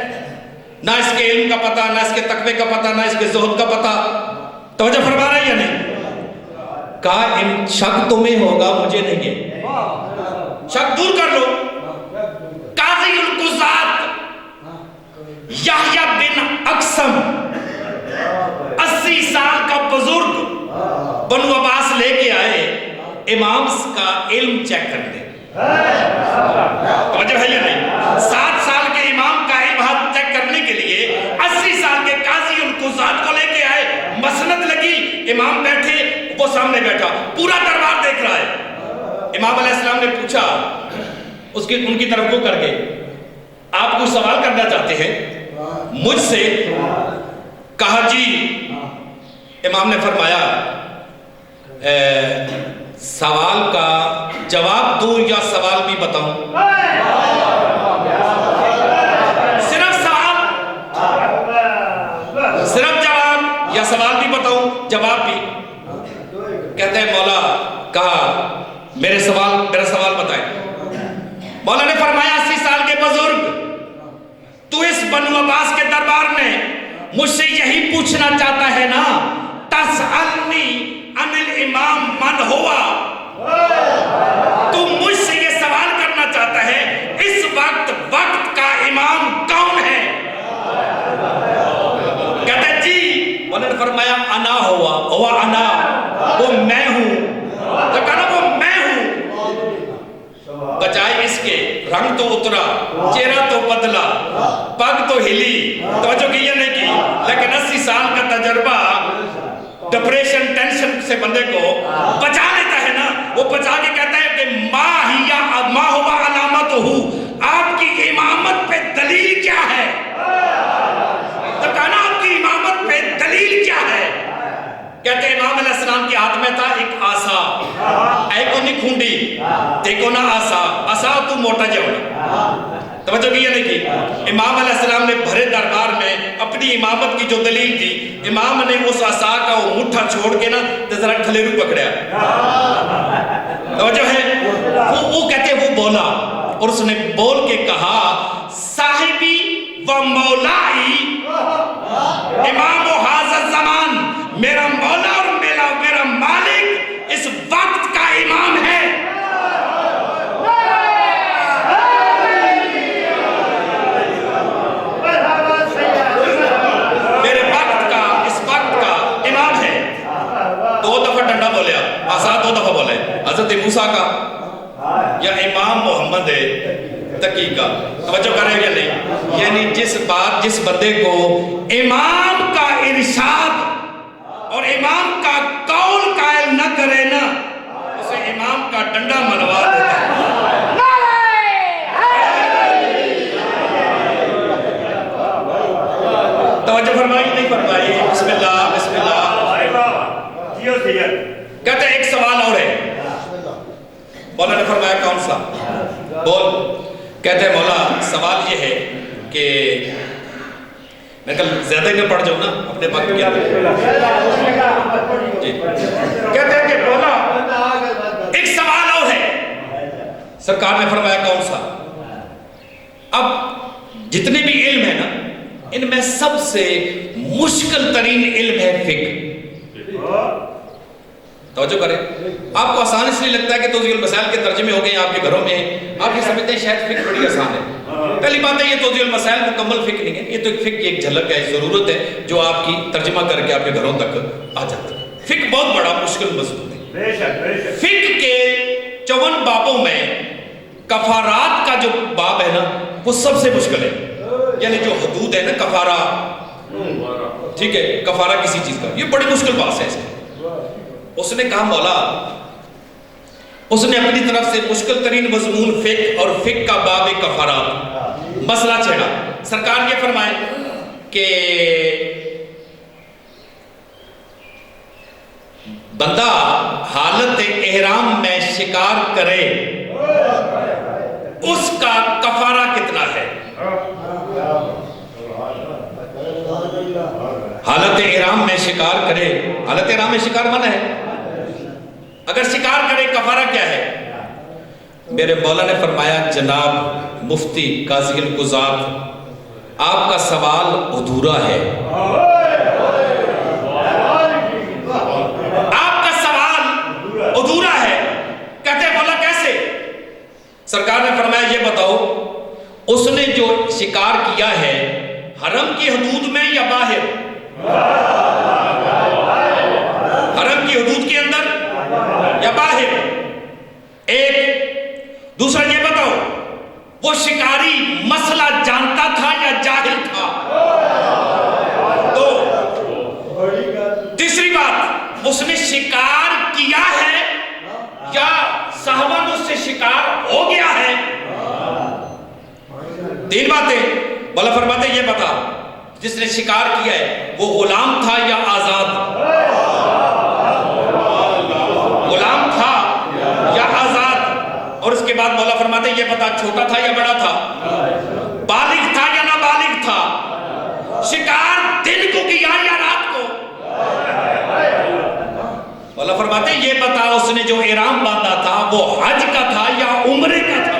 نہ اس کے علم کا پتہ، نہ اس کے تقوی کا پتہ، نہ اس کے زہد کا پتہ، توجہ فرما رہا ہے یا نہیں؟ کہا شک تمہیں ہوگا مجھے نہیں ہے، شک دور کر لو، قاضی القضات یحییٰ بن اقسم 80 سال کا بزرگ بنو عباس لے کے آئے امام کا علم چیک کرنے، توجہ ہے یا نہیں؟ 7 سال کے امام کا علم ہاتھ چیک کرنے کے لیے 80 سال کے قاضی القضات کو لے کے آئے، مسند لگی، امام بیٹھے، وہ سامنے بیٹھا، پورا دربار دیکھ رہا ہے۔ امام علیہ السلام نے پوچھا ان کی طرف کو کر کے، آپ کوئی سوال کرنا چاہتے ہیں مجھ سے؟ کہا جی۔ امام نے فرمایا سوال کا جواب دوں یا سوال بھی بتاؤں؟ صرف سوال، صرف جواب، یا سوال بھی بتاؤں جواب بھی؟ کہتے ہیں مولا، کہا میرا سوال بتائیں۔ مولا نے فرمایا 80 سال کے بزرگ، تو اس بنو عباس کے دربار میں مجھ سے یہی پوچھنا چاہتا ہے نا، تسألنی عن الامام من ہوا، تو مجھ سے یہ سوال کرنا چاہتا ہے اس وقت کا امام کون ہے؟ کہتے جی، مولا نے فرمایا انا ہوا انا، وہ میں ہوں، تو کہا وہ میں ہوں، بجائے اس کے رنگ تو اترا، چہرہ تو بدلا، پگ تو ہلی، توجہ کی یا نہیں کی، لیکن 80 سال کا تجربہ ڈپریشن ٹینشن سے بندے کو بچا لیتا ہے نا، وہ بچا کے کہتا ہے کہ ما ہوا علامت ہو، آپ کی امامت پہ دلیل کیا ہے؟ تو کہنا آپ کی امامت پہ دلیل کیا ہے؟ کہتے ہیں امام علیہ السلام کے ہاتھ میں تھا ایک آسا، اے کو نہیں کھونڈی دیکھو نا آسا تو موٹا جو ہونا، توجہ کی نہیں کی؟ امام علیہ السلام نے بھرے دربار میں اپنی امامت کی جو دلیل تھی، امام نے اس آسا کا وہ مٹھا چھوڑ کے نا ذرا کھلیرو پکڑیا، توجہ ہے؟ وہ کہتے وہ بولا، اور اس نے بول کے کہا صاحبی و مولائی امام و حاضر زمان، میرا مولا اور میرا مالک اس وقت کا امام ہے۔ میرے وقت کا، اس وقت کا امام ہے۔ 2 دفعہ ڈنڈا بولیا، آساد 2 دفعہ بولے، حضرت موسیٰ کا یا امام محمد تقی کا، توجہ کر رہے ہیں یا نہیں؟ یعنی جس بندے کو امام کا ارشاد اور امام کا قول قائل نہ کرے نا، اسے امام کا ڈنڈا منوا دیتا ہے۔ توجہ فرمائی نہیں فرمائی؟ بسم اللہ بسم اللہ۔ کہتے ہیں ایک سوال اور ہے، مولا نے فرمایا کون سا؟ بول۔ کہتے ہیں مولا سوال یہ ہے کہ میں کل زیادہ ہی نہ پڑھ جاؤں نا اپنے وقت کے اندر جی۔ کہتے ہیں کہ مولا ایک سوال اور ہے، سرکار نے فرمایا کون سا؟ اب جتنے بھی علم ہے نا، ان میں سب سے مشکل ترین علم ہے فقہ۔ توجہ کریں، آپ کو آسان اس لیے لگتا ہے کہ توضیح المسائل کے ترجمے ہو گئے ہیں آپ کے گھروں میں، آپ یہ سمجھتے ہیں شاید فقہ بڑی آسان ہے۔ پہلی بات ہے یہ توضیح المسائل مکمل فقہ نہیں ہے، یہ تو ایک فقہ کی ایک جھلک ہے، ضرورت ہے جو آپ کی ترجمہ کر کے آپ کے گھروں تک آ جاتا ہے۔ فقہ بہت بڑا مشکل مضمون ہے۔ فقہ کے 54 بابوں میں کفارات کا جو باب ہے نا وہ سب سے مشکل ہے، یعنی جو حدود ہے نا کفارہ، ٹھیک ہے، کفارہ کسی چیز کا، یہ بڑی مشکل بات ہے۔ اس نے کہا مولا، اس نے اپنی طرف سے مشکل ترین مضمون فقہ اور فقہ کا باب کفارات مسئلہ چھیڑا۔ سرکار یہ فرمائے کہ بندہ حالت احرام میں شکار کرے اس کا کفارہ کتنا ہے؟ حالت احرام میں شکار کرے، حالت احرام میں شکار منع ہے، اگر شکار کرے کفارہ کیا ہے؟ میرے مولا نے فرمایا جناب مفتی قاضی القضات، آپ کا سوال ادھورا ہے، آپ کا سوال ادھورا ہے۔ کہتے مولا کیسے؟ سرکار نے فرمایا یہ بتاؤ اس نے جو شکار کیا ہے حرم کی حدود میں یا باہر؟ حرم کی حدود کے اندر یا باہر؟ ایک۔ دوسرا یہ بتاؤ وہ شکاری مسئلہ جانتا تھا یا جاہل تھا؟ دو۔ تیسری بات اس نے شکار کیا ہے یا صحابہ اس سے شکار ہو گیا ہے؟ 3 باتیں۔ مولا فرماتے یہ بتا جس نے شکار کیا ہے وہ غلام تھا یا آزاد؟ غلام تھا یا آزاد؟ اور اس کے بعد مولا فرماتے یہ بتا چھوٹا تھا یا بڑا تھا؟ بالغ تھا یا نابالغ تھا؟ شکار دن کو کیا یا رات کو؟ مولا فرماتے یہ بتا اس نے جو احرام باندھا تھا وہ حج کا تھا یا عمرے کا تھا؟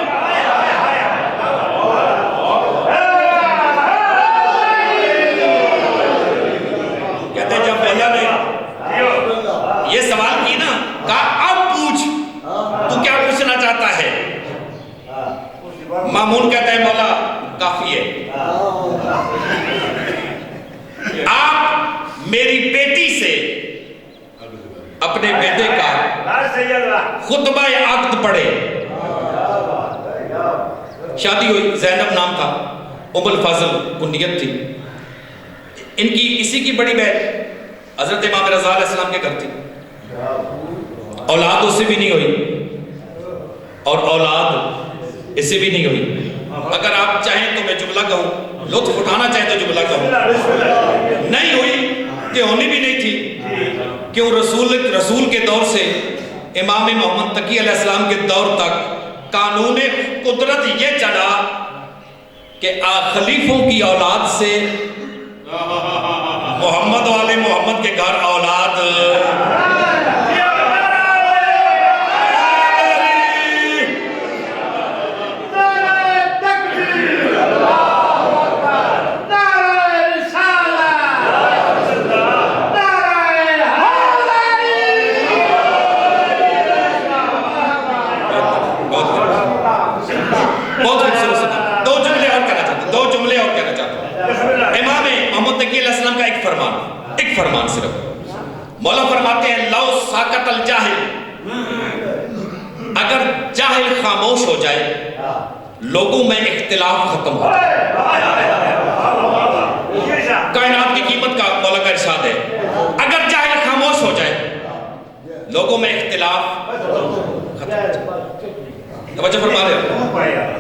یہ سوال کی نا، کہا اب پوچھ تو کیا پوچھنا چاہتا ہے؟ مامون کہتا ہے مولا کافی ہے، آپ میری بیٹی سے اپنے بیٹے کا خطبہ عقد پڑھے۔ شادی ہوئی، زینب نام تھا، ام الفضل کنیت تھی، ان کی اسی کی بڑی بہن حضرت امام رضا علیہ السلام کے گھر تھی، اولاد اس سے بھی نہیں ہوئی اور اولاد اس سے بھی نہیں ہوئی۔ اگر آپ چاہیں تو میں جملہ کہوں، لطف اٹھانا چاہیں تو جملہ کہوں، نہیں ہوئی کہ ہونی بھی نہیں تھی، کیوں رسول کے دور سے امام محمد تقی علیہ السلام کے دور تک قانون قدرت یہ چلا کہ خلیفوں کی اولاد سے محمد والے محمد کے گھر اولاد ایک فرمان صرف مولا فرماتے ہیں لو ساکت الجاہل، اگر جاہل خاموش ہو جائے لوگوں میں اختلاف ختم ہو جائے۔ کائنات کی قیمت کا مولا کا ارشاد ہے، اگر جاہل خاموش ہو جائے لوگوں میں اختلاف ختم ہو جائے۔ توجہ فرما رہے ہو؟